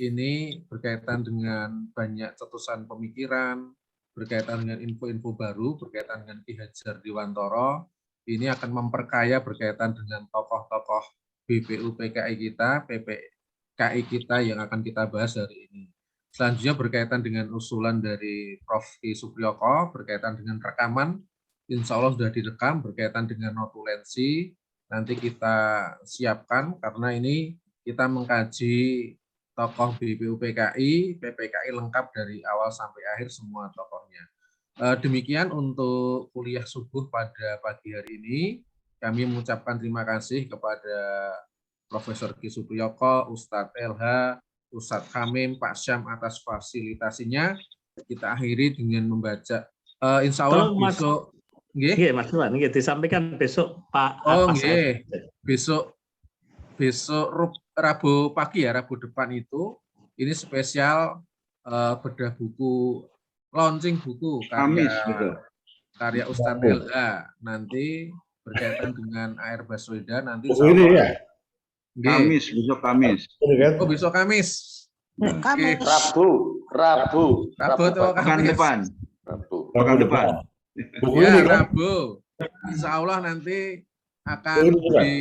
ini berkaitan dengan banyak cetusan pemikiran, berkaitan dengan info-info baru, berkaitan dengan Ki Hajar Dewantoro. Ini akan memperkaya berkaitan dengan tokoh-tokoh BPU PKI kita, PPKI kita yang akan kita bahas hari ini. Selanjutnya berkaitan dengan usulan dari Prof. Ki Supriyoko, berkaitan dengan rekaman, insya Allah sudah direkam, berkaitan dengan notulensi, nanti kita siapkan, karena ini kita mengkaji tokoh BPU PKI, PPKI lengkap dari awal sampai akhir semua tokohnya. Demikian untuk kuliah subuh pada pagi hari ini. Kami mengucapkan terima kasih kepada Profesor Ki Supriyoko, Ustadz LH, Ustadz Hamim, Pak Syam atas fasilitasinya. Kita akhiri dengan membaca. Insya Allah besok.
Mas Iwan, disampaikan besok Pak.
Besok Rabu pagi ya, Rabu depan itu. Ini spesial bedah buku. Launching buku karya Ustadz LH nanti berkaitan dengan Air Baswedan nanti
ini ya?
Besok Kamis. Oh, besok Kamis.
Rabu
atau Kamis?
Pekan depan.
Buku
ya,
ini kan?
Rabu. Insya Allah nanti akan di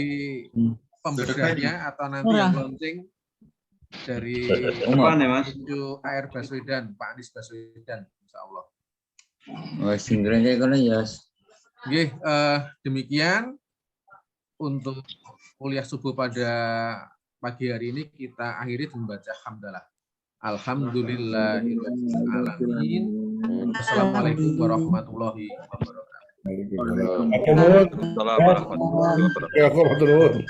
pembedahnya atau nanti yang launching dari Air Baswedan, Pak Anies Baswedan, insya Allah. Demikian untuk kuliah subuh pada pagi hari ini kita akhiri membaca hamdalah. Alhamdulillahirrahmanirrahim. Assalamualaikum warahmatullahi wabarakatuh.
Waalaikumsalam warahmatullahi wabarakatuh.